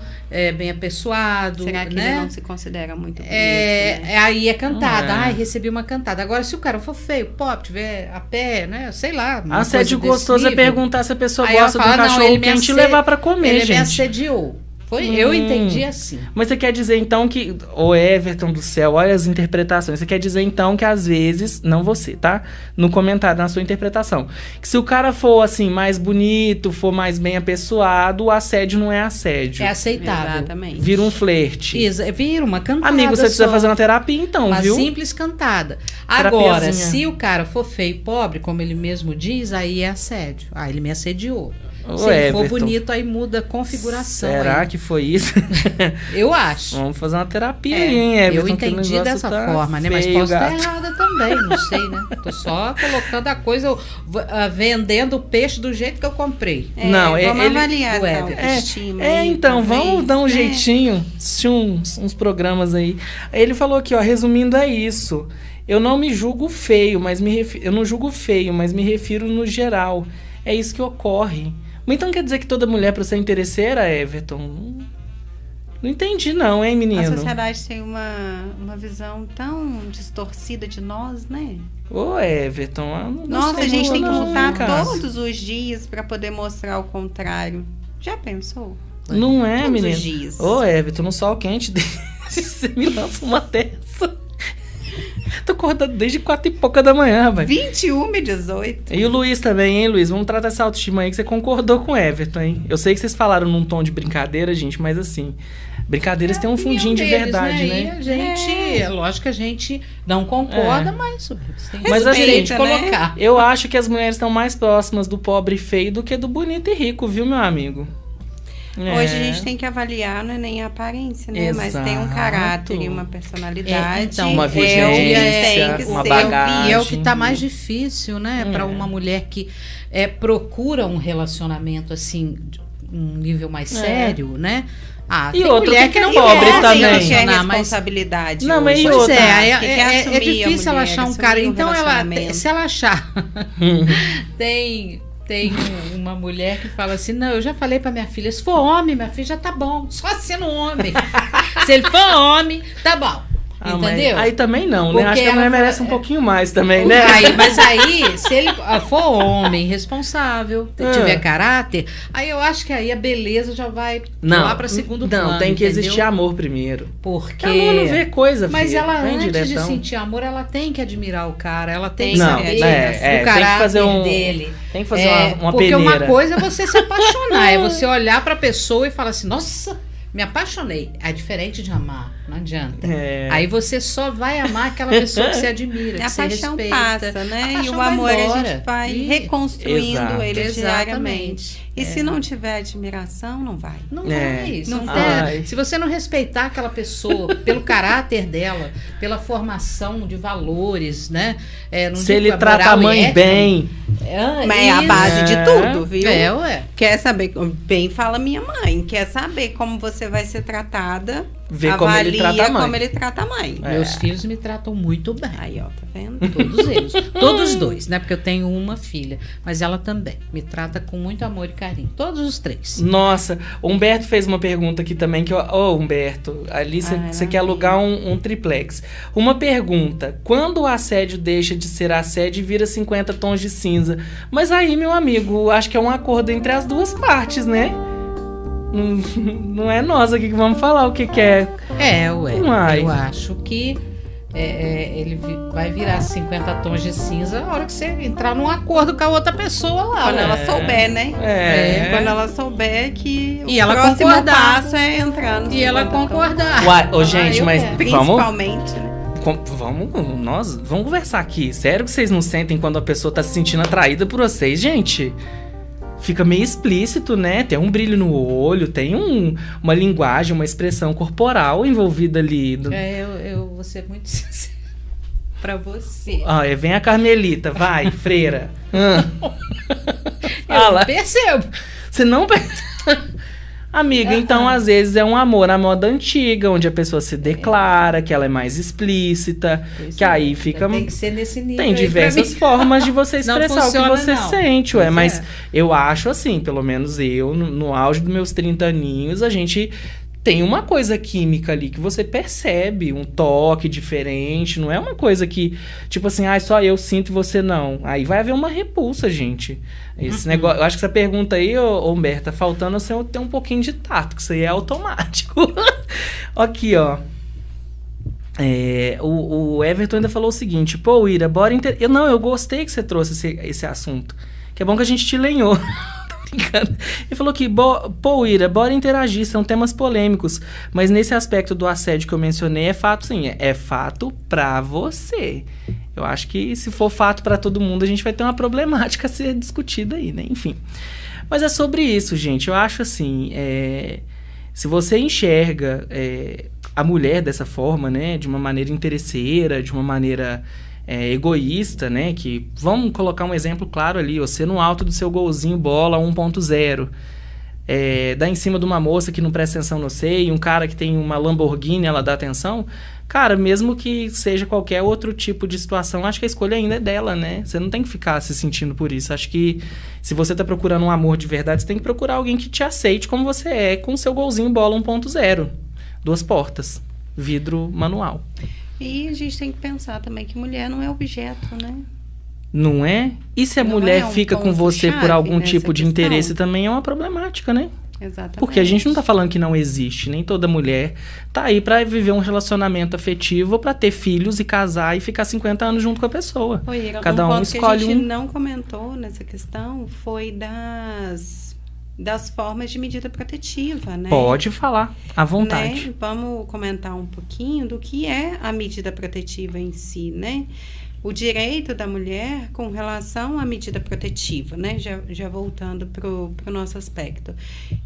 bem apessoado, será que né? ele não se considera muito bonito, né? Aí é cantada. Ai, recebi uma cantada. Agora, se o cara for feio, pop, tiver a pé, né? Sei lá. Assédio gostoso é perguntar se a pessoa gosta de um não, cachorro quente e levar pra comer, ele gente. me assediou. Eu entendi assim. Mas você quer dizer então que... Ô Everton do céu, olha as interpretações. Você quer dizer então que às vezes... Não você, tá? No comentário, na sua interpretação. Que se o cara for assim, mais bonito, for mais bem apessoado, o assédio não é assédio. É aceitável. Exatamente. Vira um flerte. Vira uma cantada. Amigo, você precisa fazer uma terapia então, uma viu? Uma simples cantada. Agora, se o cara for feio e pobre, como ele mesmo diz, aí é assédio. Aí ele me assediou. Se ele for bonito, aí muda a configuração. Será que foi isso? Eu acho. Vamos fazer uma terapia aí, hein, Everton? Eu entendi dessa forma, né? Mas posso estar errada também, não sei, né? Tô só colocando a coisa, vendendo o peixe do jeito que eu comprei. Vamos avaliar essa autoestima. Então, vamos dar um jeitinho, assistir uns programas aí. Ele falou aqui, ó, resumindo, é isso. Eu não me julgo feio, mas eu não julgo feio, mas me refiro no geral. É isso que ocorre. Então quer dizer que toda mulher para ser interesseira, Everton? Não entendi não, hein, menino? A sociedade tem uma visão tão distorcida de nós, né? Ô, Everton, nossa, a gente tem que lutar todos os dias para poder mostrar o contrário. Já pensou? Não é, todos menino? Os dias. Ô, Everton, no sol quente você me lança uma dessa. Tô acordando desde 4h pouca da manhã, rapaz. 21h18. E o Luiz também, hein, Luiz? Vamos tratar essa autoestima aí que você concordou com o Everton, hein? Eu sei que vocês falaram num tom de brincadeira, gente, mas assim, brincadeiras têm um fundinho de verdade, né? E a gente, é lógico que a gente não concorda, mas assim, de colocar. Eu acho que as mulheres estão mais próximas do pobre e feio do que do bonito e rico, viu, meu amigo? Hoje a gente tem que avaliar, não é nem a aparência, né? Exato. Mas tem um caráter e uma personalidade. Então, uma vivência, uma bagagem. E é o que está mais difícil, né? Para uma mulher que procura um relacionamento assim, um nível mais sério, né? E outro mulher que não pobre também. Que é responsabilidade. Não, mas pois outra. É difícil ela achar um cara. Então, se ela achar... Tem uma mulher que fala assim, não, eu já falei pra minha filha, se for homem, minha filha, já tá bom, só sendo homem. Se ele for homem, tá bom. Entendeu? Aí também não, né? Porque Acho que a mulher ela merece um pouquinho mais também, né? Mas aí, se ele for homem, responsável, tiver caráter, aí eu acho que aí a beleza já vai lá para segundo plano. Não, tem que entendeu? existir amor primeiro. Porque Amor não vê coisa, mas filha. ela, Vem antes diretão. de sentir amor, ela tem que admirar o cara, ela tem que Não, saber tem o que caráter fazer dele. Tem que fazer uma porque peneira. uma coisa é você se apaixonar, é você olhar pra pessoa e falar assim, nossa, me apaixonei. É diferente de amar, não adianta. Aí você só vai amar aquela pessoa que você admira, que A você paixão respeita. passa, né? A E paixão o vai amor embora. a gente vai reconstruindo ele diariamente. E se não tiver admiração, não vai. Não vai. Não vai. Se você não respeitar aquela pessoa pelo caráter dela, pela formação de valores, né? Se ele trata a mãe bem. Mas é a base de tudo, viu? Ué. Quer saber, bem fala minha mãe, quer saber como você vai ser tratada, Vê como ele trata a mãe. como ele trata a mãe. Meus filhos me tratam muito bem. Aí, ó, tá vendo? Todos eles. Todos dois, né? Porque eu tenho uma filha. Mas ela também me trata com muito amor e carinho. Todos os três. Nossa, o Humberto fez uma pergunta aqui também que Humberto, ali você quer alugar um triplex. Uma pergunta, quando o assédio deixa de ser assédio e vira 50 tons de cinza? Mas aí, meu amigo, acho que é um acordo entre as duas partes, né? Não é nós aqui que vamos falar o que é. Ué. Eu acho que ele vai virar 50 tons de cinza na hora que você entrar num acordo com a outra pessoa lá. Quando ela souber, né? Quando ela souber que e o ela próximo concordar. passo é entrar no E ela 50 tons. concordar. Uai, gente, mas principalmente, né? Vamos conversar aqui. Sério que vocês não sentem quando a pessoa tá se sentindo atraída por vocês, gente? Fica meio explícito, né? Tem um brilho no olho, tem uma linguagem, uma expressão corporal envolvida ali. Eu vou ser muito sincera pra você. Vem a Carmelita, vai, freira. Eu percebo. Você não percebe? Amiga, então às vezes é um amor à moda antiga, onde a pessoa se declara, que ela é mais explícita, que aí fica... Tem que ser nesse nível. Tem diversas formas de você expressar o que você sente, ué. Mas eu acho assim, pelo menos eu, no auge dos meus 30 aninhos, a gente tem uma coisa química ali que você percebe, um toque diferente, não é uma coisa que, tipo assim, só eu sinto e você não. Aí vai haver uma repulsa, gente. Esse negócio, eu acho que essa pergunta aí, Humberto, tá faltando você ter um pouquinho de tato, que isso aí é automático. Aqui, ó. O Everton ainda falou o seguinte, pô, Ira, bora... eu gostei que você trouxe esse assunto, que é bom que a gente te lenhou. Ele falou que, pô, Ira, bora interagir, são temas polêmicos, mas nesse aspecto do assédio que eu mencionei, é fato sim, é fato pra você. Eu acho que se for fato pra todo mundo, a gente vai ter uma problemática a ser discutida aí, né? Enfim. Mas é sobre isso, gente. Eu acho assim, se você enxerga a mulher dessa forma, né? De uma maneira interesseira, de uma maneira... egoísta, né? Que vamos colocar um exemplo claro ali, você no alto do seu golzinho bola 1.0, dá em cima de uma moça que não presta atenção no você, e um cara que tem uma Lamborghini, ela dá atenção, cara, mesmo que seja qualquer outro tipo de situação, acho que a escolha ainda é dela, né? Você não tem que ficar se sentindo por isso. Acho que se você tá procurando um amor de verdade, você tem que procurar alguém que te aceite como você é, com o seu golzinho bola 1.0, 2 portas, vidro manual. E a gente tem que pensar também que mulher não é objeto, né? Não é? E se a mulher fica com você por algum tipo de questão? interesse, também é uma problemática, né? Exatamente. Porque a gente não tá falando que não existe. Nem toda mulher tá aí pra viver um relacionamento afetivo, ou pra ter filhos e casar e ficar 50 anos junto com a pessoa. Cada um escolhe que a gente não comentou nessa questão foi das formas de medida protetiva, né? Pode falar, à vontade. Né? Vamos comentar um pouquinho do que é a medida protetiva em si, né? O direito da mulher com relação à medida protetiva, né? Já voltando para o nosso aspecto.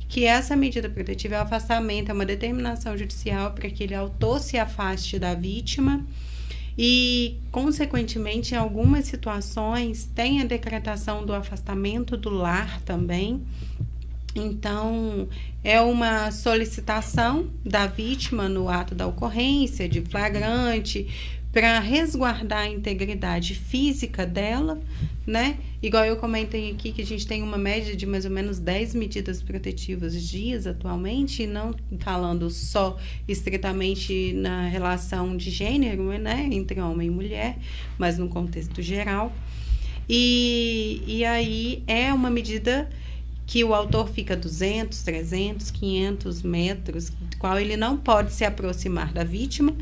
Que essa medida protetiva é o afastamento, é uma determinação judicial para que ele autor se afaste da vítima e, consequentemente, em algumas situações, tem a decretação do afastamento do lar também. Então, é uma solicitação da vítima no ato da ocorrência, de flagrante, para resguardar a integridade física dela, né? Igual eu comentei aqui que a gente tem uma média de mais ou menos 10 medidas protetivas dias atualmente, não falando só estritamente na relação de gênero, né? Entre homem e mulher, mas no contexto geral. E aí é uma medida que o autor fica 200, 300, 500 metros, do qual ele não pode se aproximar da vítima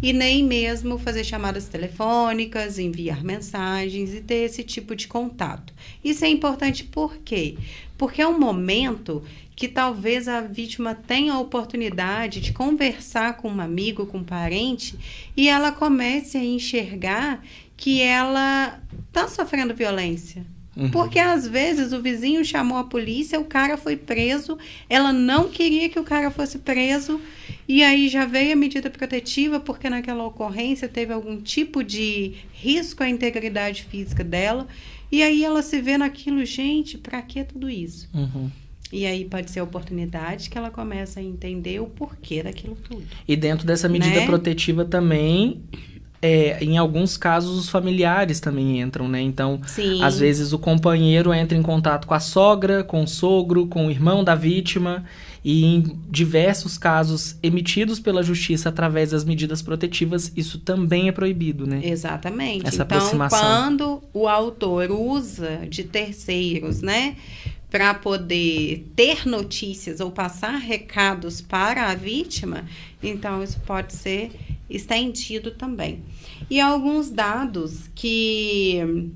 e nem mesmo fazer chamadas telefônicas, enviar mensagens e ter esse tipo de contato. Isso é importante por quê? Porque é um momento que talvez a vítima tenha a oportunidade de conversar com um amigo, com um parente, e ela comece a enxergar que ela está sofrendo violência. Porque às vezes o vizinho chamou a polícia, o cara foi preso, ela não queria que o cara fosse preso, e aí já veio a medida protetiva porque naquela ocorrência teve algum tipo de risco à integridade física dela, e aí ela se vê naquilo, gente, pra que tudo isso? E aí pode ser a oportunidade que ela começa a entender o porquê daquilo tudo. E dentro dessa medida protetiva também... em alguns casos, os familiares também entram, né? Então, Sim. Às vezes o companheiro entra em contato com a sogra, com o sogro, com o irmão da vítima, e em diversos casos emitidos pela justiça através das medidas protetivas, isso também é proibido, né? Exatamente. Essa então, aproximação. quando o autor usa de terceiros, né, para poder ter notícias ou passar recados para a vítima, então isso pode ser estendido também. E alguns dados que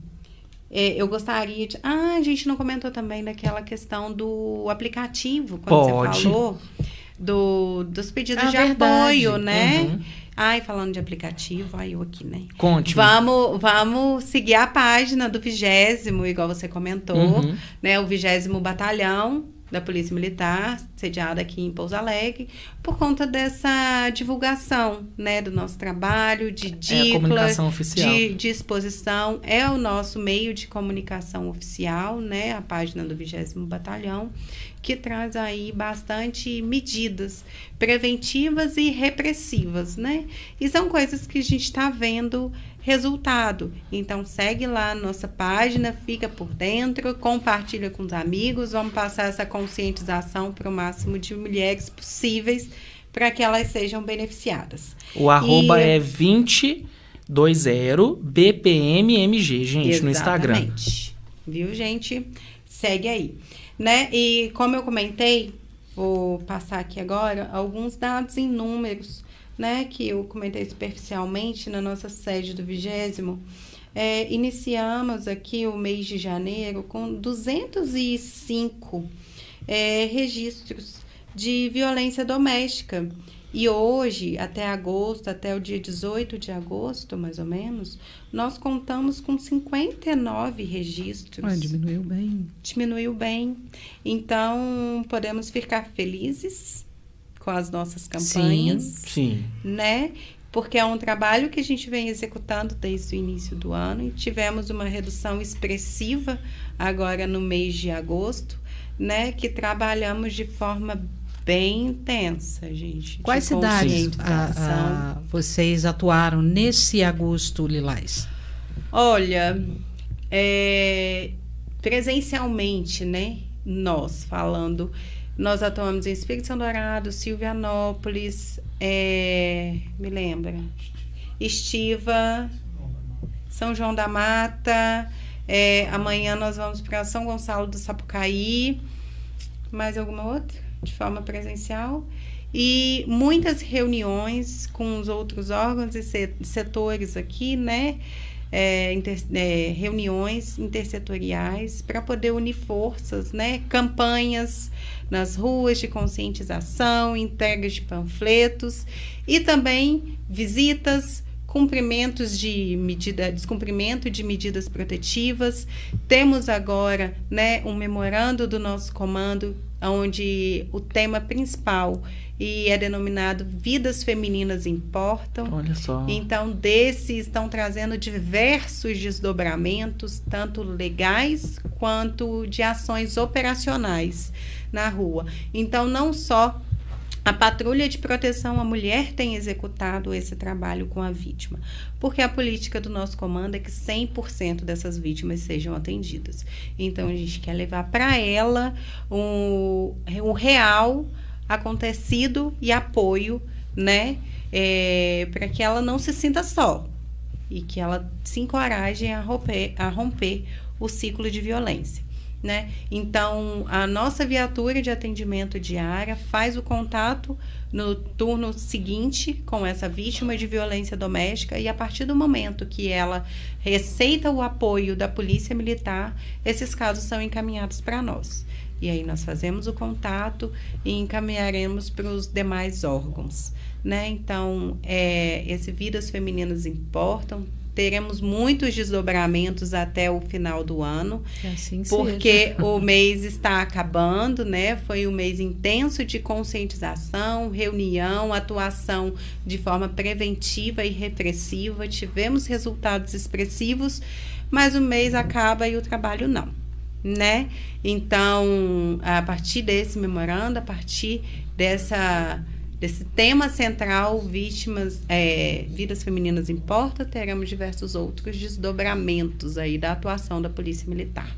eu gostaria de... a gente não comentou também daquela questão do aplicativo, quando você falou dos pedidos de apoio, né? Ai, falando de aplicativo, eu aqui, né? Conte. Vamos seguir a página do 20º, igual você comentou, né? O 20º Batalhão da Polícia Militar, sediado aqui em Pouso Alegre, por conta dessa divulgação, né, do nosso trabalho, de dicas, comunicação oficial. de exposição. É o nosso meio de comunicação oficial, né, a página do 20º Batalhão, que traz aí bastante medidas preventivas e repressivas, né? E são coisas que a gente está vendo resultado. Então, segue lá a nossa página, fica por dentro, compartilha com os amigos, vamos passar essa conscientização para o máximo de mulheres possíveis para que elas sejam beneficiadas. O arroba é 20BPMMG, gente, no Instagram. Exatamente. Viu, gente? Segue aí. Né? E como eu comentei, vou passar aqui agora alguns dados em números, né, que eu comentei superficialmente na nossa sede do 20º. Iniciamos aqui o mês de janeiro com 205 registros de violência doméstica. E hoje, até agosto, até o dia 18 de agosto, mais ou menos, nós contamos com 59 registros. Diminuiu bem. Diminuiu bem. Então, podemos ficar felizes com as nossas campanhas. Sim. Né? Porque é um trabalho que a gente vem executando desde o início do ano e tivemos uma redução expressiva agora no mês de agosto, né? Que trabalhamos de forma bem intensa, gente. Quais cidades vocês atuaram nesse agosto lilás? Olha, presencialmente, né? Nós atuamos em Espírito Santo Dourado, Silvianópolis, me lembra, Estiva, São João da Mata, amanhã nós vamos para São Gonçalo do Sapucaí, mais alguma outra? De forma presencial, e muitas reuniões com os outros órgãos e setores aqui, né? Reuniões intersetoriais para poder unir forças, né? Campanhas nas ruas de conscientização, entregas de panfletos e também visitas, descumprimento de medidas protetivas. Temos agora, né, um memorando do nosso comando, onde o tema principal é denominado Vidas Femininas Importam. Olha só. Então, desses estão trazendo diversos desdobramentos, tanto legais quanto de ações operacionais na rua. Então, não só A patrulha de proteção à mulher tem executado esse trabalho com a vítima, porque a política do nosso comando é que 100% dessas vítimas sejam atendidas. Então, a gente quer levar para ela o real acontecido e apoio, né? Para que ela não se sinta só e que ela se encoraje a romper o ciclo de violência. Né? Então, a nossa viatura de atendimento diária faz o contato no turno seguinte com essa vítima de violência doméstica e a partir do momento que ela receita o apoio da Polícia Militar, esses casos são encaminhados para nós. E aí nós fazemos o contato e encaminharemos para os demais órgãos. Né? Então, esse Vidas Femininas Importam. Teremos muitos desdobramentos até o final do ano, assim porque o mês está acabando, né? Foi um mês intenso de conscientização, reunião, atuação de forma preventiva e repressiva. Tivemos resultados expressivos, mas o mês acaba e o trabalho não, né? Então, a partir desse memorando, a partir desse tema central, Vidas Femininas Importa, teremos diversos outros desdobramentos aí da atuação da Polícia Militar.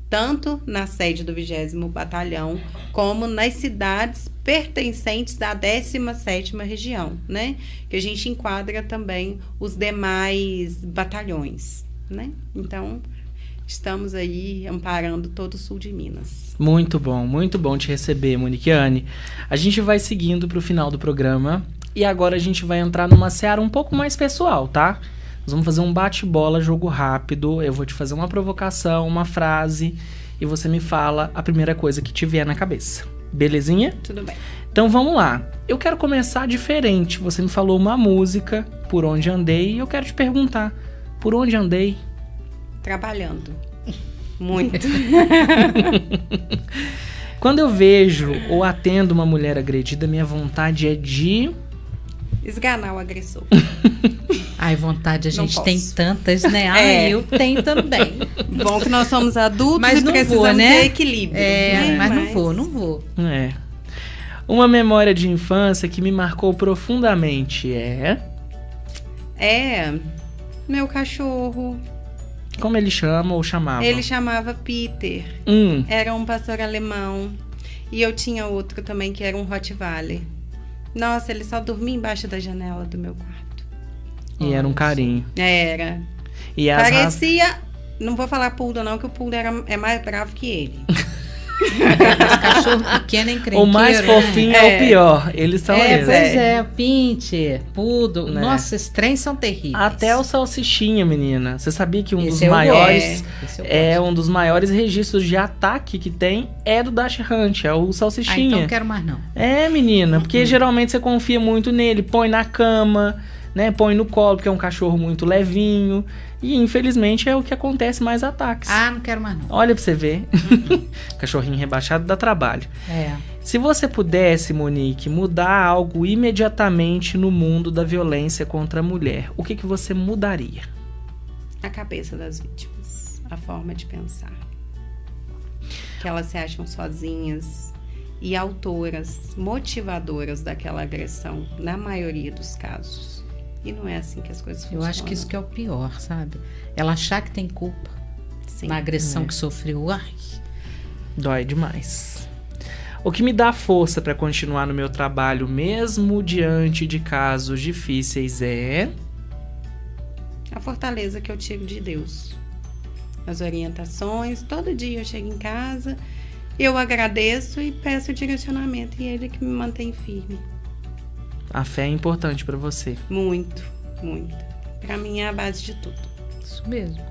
Tanto na sede do 20º Batalhão, como nas cidades pertencentes à 17ª Região, né? Que a gente enquadra também os demais batalhões, né? Então, estamos aí amparando todo o sul de Minas. Muito bom te receber, Moniquiane. A gente vai seguindo para o final do programa e agora a gente vai entrar numa seara um pouco mais pessoal, tá? Nós vamos fazer um bate-bola, jogo rápido. Eu vou te fazer uma provocação, uma frase e você me fala a primeira coisa que te vier na cabeça. Belezinha? Tudo bem. Então vamos lá. Eu quero começar diferente. Você me falou uma música, Por Onde Andei, e eu quero te perguntar, por onde andei? Trabalhando. Muito. Quando eu vejo ou atendo uma mulher agredida, minha vontade é de... esganar o agressor. Ai, vontade a gente tem tantas, né? Ai, eu tenho também. Bom que nós somos adultos mas e não precisamos vou, né? ter equilíbrio. Mas não vou. Uma memória de infância que me marcou profundamente é meu cachorro. Como ele chama ou chamava? Ele chamava Peter. Era um pastor alemão. E eu tinha outro também que era um Rottweiler. Nossa, ele só dormia embaixo da janela do meu quarto. E era um carinho. Era. E parecia... Não vou falar poodle não, que o poodle é mais bravo que ele. Cachorro pequeno encrenqueiro. O mais fofinho é o pior. Eles são esses. Pois é, Pincher, Poodle. Né? Nossa, esses trens são terríveis. Até o Salsichinha, menina. Você sabia que um dos maiores um dos maiores registros de ataque que tem é do Dash Hunt, é o Salsichinha. Então não quero mais não. Menina, porque geralmente você confia muito nele, põe na cama, né? Põe no colo, porque é um cachorro muito levinho. E, infelizmente, é o que acontece mais ataques. Não quero mais não. Olha pra você ver. Cachorrinho rebaixado dá trabalho. Se você pudesse, Monique, mudar algo imediatamente no mundo da violência contra a mulher, o que você mudaria? A cabeça das vítimas. A forma de pensar. Que elas se acham sozinhas e autoras, motivadoras daquela agressão, na maioria dos casos. E não é assim que as coisas funcionam. Eu acho que isso que é o pior, sabe? Ela achar que tem culpa na agressão que sofreu. Ai. Dói demais. O que me dá força para continuar no meu trabalho, mesmo diante de casos difíceis, é... a fortaleza que eu tiro de Deus. As orientações. Todo dia eu chego em casa, eu agradeço e peço direcionamento. E ele que me mantém firme. A fé é importante para você. Muito, muito. Para mim é a base de tudo. Isso mesmo.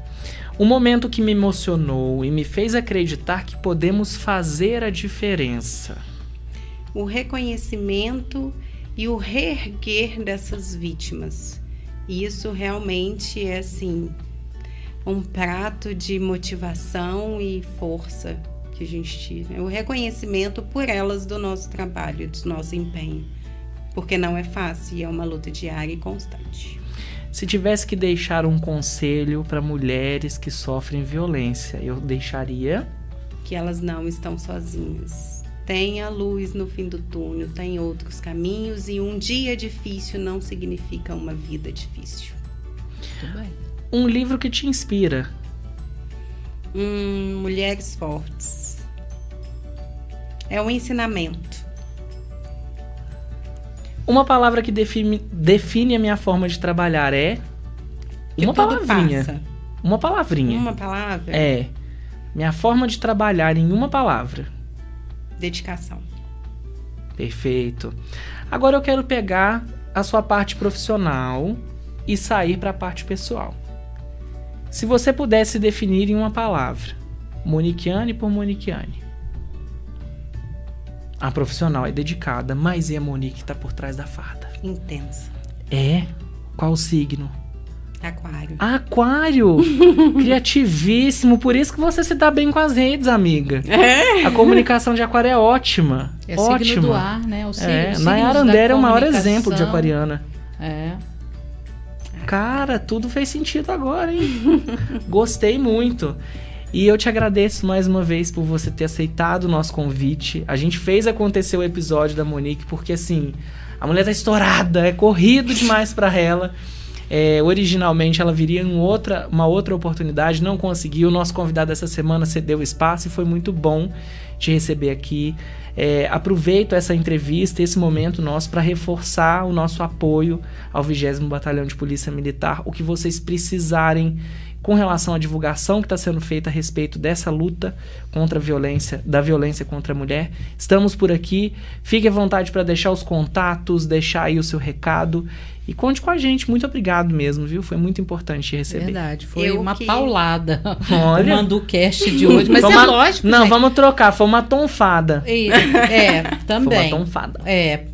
Um momento que me emocionou e me fez acreditar que podemos fazer a diferença. O reconhecimento e o reerguer dessas vítimas. Isso realmente é, assim, um prato de motivação e força que a gente tira. O reconhecimento por elas do nosso trabalho, do nosso empenho. Porque não é fácil e é uma luta diária e constante. Se tivesse que deixar um conselho para mulheres que sofrem violência, eu deixaria... que elas não estão sozinhas. tem a luz no fim do túnel, tem outros caminhos, e um dia difícil não significa uma vida difícil. Tudo bem. Um livro que te inspira? Mulheres Fortes. É um ensinamento. Uma palavra que define a minha forma de trabalhar é... Que uma tudo palavrinha. passa. Uma palavrinha. Uma palavra? É. Minha forma de trabalhar em uma palavra. Dedicação. Perfeito. Agora eu quero pegar a sua parte profissional e sair para a parte pessoal. Se você pudesse definir em uma palavra, Moniquiane por Moniquiane. A profissional é dedicada, mas e a Monique que está por trás da farda? Intensa. É? Qual o signo? Aquário. Aquário! Criativíssimo, por isso que você se dá bem com as redes, amiga. É. A comunicação de Aquário é ótima. É ótima. signo do ar, né? O signo Nayara Andere é o maior exemplo de aquariana. É. Cara, tudo fez sentido agora, hein? Gostei muito. E eu te agradeço mais uma vez por você ter aceitado o nosso convite. A gente fez acontecer o episódio da Monique, porque assim, a mulher tá estourada, é corrido demais pra ela. Originalmente ela viria em uma outra oportunidade, não conseguiu. O nosso convidado essa semana cedeu espaço e foi muito bom te receber aqui. Aproveito essa entrevista, esse momento nosso, para reforçar o nosso apoio ao 20º Batalhão de Polícia Militar. O que vocês precisarem com relação à divulgação que está sendo feita a respeito dessa luta contra a violência, da violência contra a mulher, estamos por aqui. Fique à vontade para deixar os contatos, deixar aí o seu recado e conte com a gente. Muito obrigado mesmo, viu? Foi muito importante te receber. Verdade, foi uma paulada. Olha. O Manducast de hoje, mas é lógico. Não, gente. Vamos trocar, foi uma tonfada. Também. Foi uma tonfada.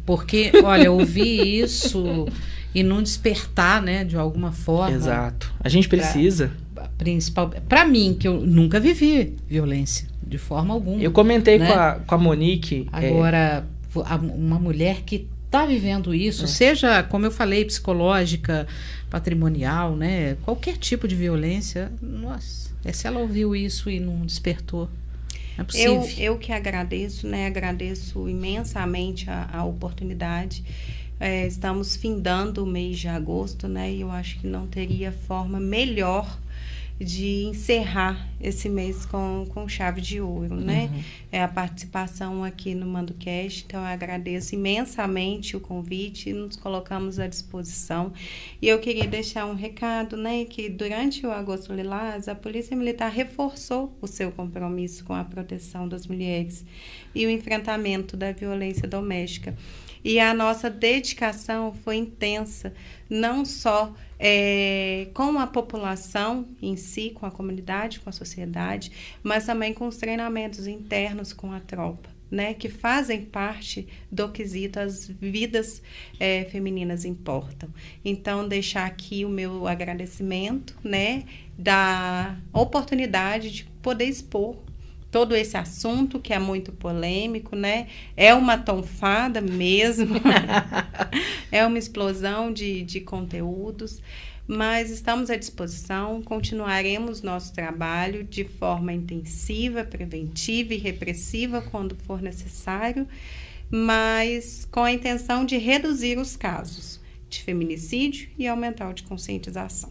Porque, olha, ouvir isso e não despertar, né, de alguma forma. Exato. A gente precisa. Para mim, que eu nunca vivi violência, de forma alguma. Eu comentei, né, com a Monique. Agora, uma mulher que está vivendo isso, seja, como eu falei, psicológica, patrimonial, né, qualquer tipo de violência, nossa, se ela ouviu isso e não despertou, não é possível. Eu que agradeço, né, agradeço imensamente a oportunidade. Estamos findando o mês de agosto, né? E eu acho que não teria forma melhor de encerrar esse mês com chave de ouro, né? A participação aqui no MandoCast. Então, eu agradeço imensamente o convite, nos colocamos à disposição. E eu queria deixar um recado, né? Que durante o Agosto Lilás, a Polícia Militar reforçou o seu compromisso com a proteção das mulheres e o enfrentamento da violência doméstica. E a nossa dedicação foi intensa, não só com a população em si, com a comunidade, com a sociedade, mas também com os treinamentos internos com a tropa, né, que fazem parte do quesito as vidas femininas importam. Então, deixar aqui o meu agradecimento, né, da oportunidade de poder expor todo esse assunto que é muito polêmico, né? É uma tonfada mesmo, é uma explosão de conteúdos, mas estamos à disposição, continuaremos nosso trabalho de forma intensiva, preventiva e repressiva quando for necessário, mas com a intenção de reduzir os casos de feminicídio e aumentar o de conscientização.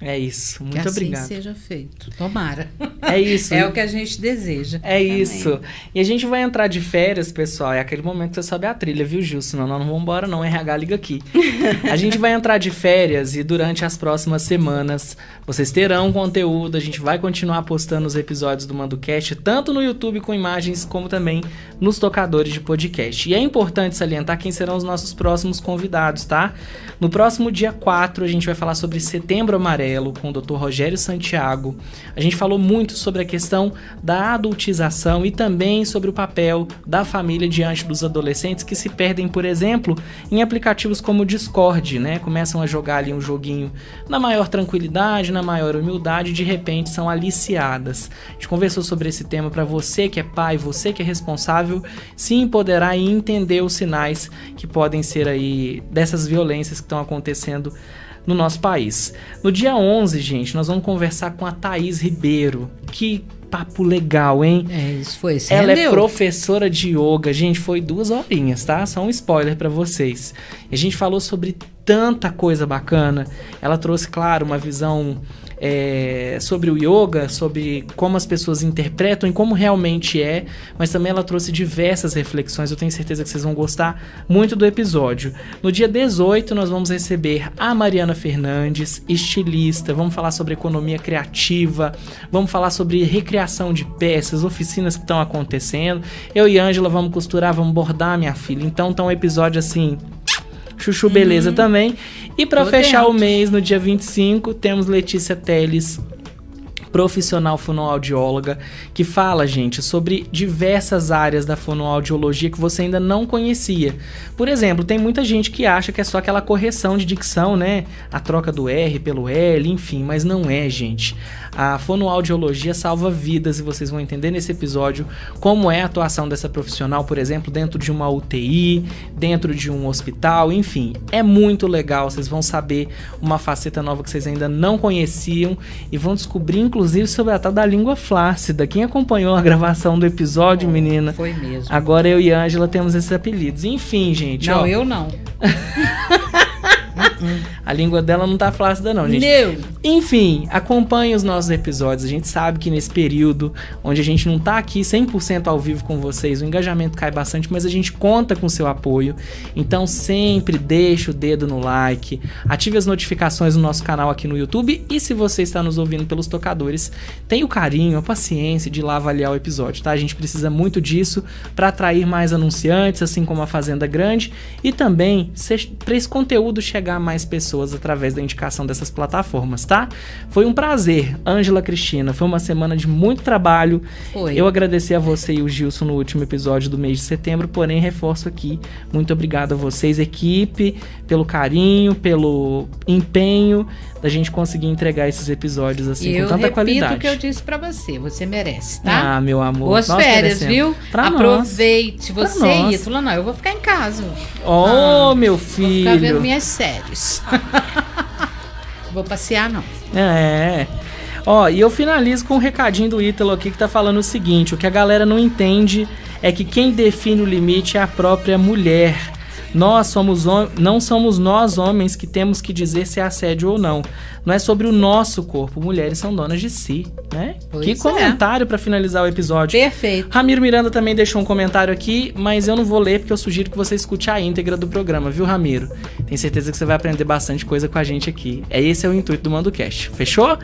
É isso, muito que assim obrigado. Seja feito. Tomara. É isso. É o que a gente deseja. É isso. E a gente vai entrar de férias, pessoal. É aquele momento que você sobe a trilha, viu, Gil? Senão nós não vamos embora, não. RH liga aqui. A gente vai entrar de férias e durante as próximas semanas vocês terão conteúdo. A gente vai continuar postando os episódios do MandoCast, tanto no YouTube com imagens, como também nos tocadores de podcast. E é importante salientar quem serão os nossos próximos convidados, tá? No próximo dia 4, a gente vai falar sobre Setembro Amarelo, com o Dr. Rogério Santiago. A gente falou muito sobre a questão da adultização e também sobre o papel da família diante dos adolescentes que se perdem, por exemplo, em aplicativos como o Discord, né? Começam a jogar ali um joguinho na maior tranquilidade, na maior humildade e de repente são aliciadas. A gente conversou sobre esse tema para você que é pai, você que é responsável, se empoderar e entender os sinais que podem ser aí dessas violências que estão acontecendo no nosso país. No dia 11, gente, nós vamos conversar com a Thaís Ribeiro, que papo legal, hein? Isso foi. Ela é professora de yoga. Gente, foi 2 horinhas, tá? Só um spoiler pra vocês. E a gente falou sobre tanta coisa bacana. Ela trouxe, claro, uma visão sobre o yoga, sobre como as pessoas interpretam e como realmente é, mas também ela trouxe diversas reflexões. Eu tenho certeza que vocês vão gostar muito do episódio. No dia 18 nós vamos receber a Mariana Fernandes, estilista. Vamos falar sobre economia criativa, vamos falar sobre recriação de peças, oficinas que estão acontecendo. Eu e Ângela vamos costurar, vamos bordar, minha filha. Então tá um episódio assim... Chuchu beleza também. E para fechar o mês, no dia 25, temos Letícia Teles, profissional fonoaudióloga, que fala, gente, sobre diversas áreas da fonoaudiologia que você ainda não conhecia. Por exemplo, tem muita gente que acha que é só aquela correção de dicção, né? A troca do R pelo L, enfim, mas não é, gente. A fonoaudiologia salva vidas e vocês vão entender nesse episódio como é a atuação dessa profissional, por exemplo, dentro de uma UTI, dentro de um hospital, enfim. É muito legal, vocês vão saber uma faceta nova que vocês ainda não conheciam e vão descobrir, inclusive, sobre a tal da língua flácida. Quem acompanhou a gravação do episódio, menina? Foi mesmo. Agora eu e a Ângela temos esses apelidos. Enfim, gente. Não, eu não. A língua dela não tá flácida não, gente. Não. Enfim, acompanhe os nossos episódios. A gente sabe que nesse período onde a gente não tá aqui 100% ao vivo com vocês, o engajamento cai bastante, mas a gente conta com o seu apoio. Então sempre deixa o dedo no like, ative as notificações no nosso canal aqui no YouTube e se você está nos ouvindo pelos tocadores, tenha o carinho, a paciência de ir lá avaliar o episódio, tá? A gente precisa muito disso para atrair mais anunciantes, assim como a Fazenda Grande, e também para esse conteúdo chegar a mais pessoas através da indicação dessas plataformas, tá? Foi um prazer, Ângela Cristina. Foi uma semana de muito trabalho. Foi. Eu agradeci a você e o Gilson no último episódio do mês de setembro, porém reforço aqui, muito obrigado a vocês, equipe, pelo carinho, pelo empenho da gente conseguir entregar esses episódios assim com tanta qualidade. Eu repito o que eu disse pra você, você merece, tá? Ah, meu amor. Boas férias, viu? Pra aproveite. Nós. Você e isso, não, eu vou ficar em casa. Meu filho. Vou ficar vendo minhas séries. Vou passear, não. E eu finalizo com um recadinho do Ítalo aqui que tá falando o seguinte: o que a galera não entende é que quem define o limite é a própria mulher. Não somos nós homens que temos que dizer se é assédio ou não. Não é sobre o nosso corpo. Mulheres são donas de si, né? Que comentário para finalizar o episódio. Perfeito. Ramiro Miranda também deixou um comentário aqui, mas eu não vou ler porque eu sugiro que você escute a íntegra do programa, viu, Ramiro? Tenho certeza que você vai aprender bastante coisa com a gente aqui. Esse é o intuito do MandoCast. Fechou?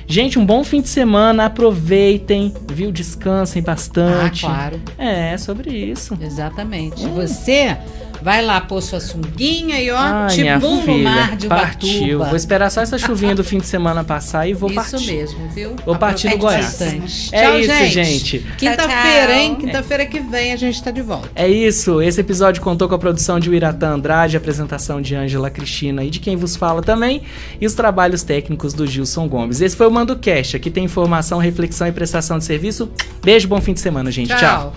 Gente, um bom fim de semana. Aproveitem, viu? Descansem bastante. Claro. É sobre isso. Exatamente. Você... vai lá pôr sua sunguinha e tipo no mar de Ubatuba. Partiu. Vou esperar só essa chuvinha do fim de semana passar e vou partir. Isso mesmo, viu? Vou partir no Goiás. Tchau, isso, gente. Quinta-feira, hein? Quinta-feira que vem a gente tá de volta. É isso. Esse episódio contou com a produção de Uiratã Andrade, a apresentação de Ângela Cristina e de quem vos fala também, e os trabalhos técnicos do Gilson Gomes. Esse foi o MandoCast. Aqui tem informação, reflexão e prestação de serviço. Beijo, bom fim de semana, gente. Tchau.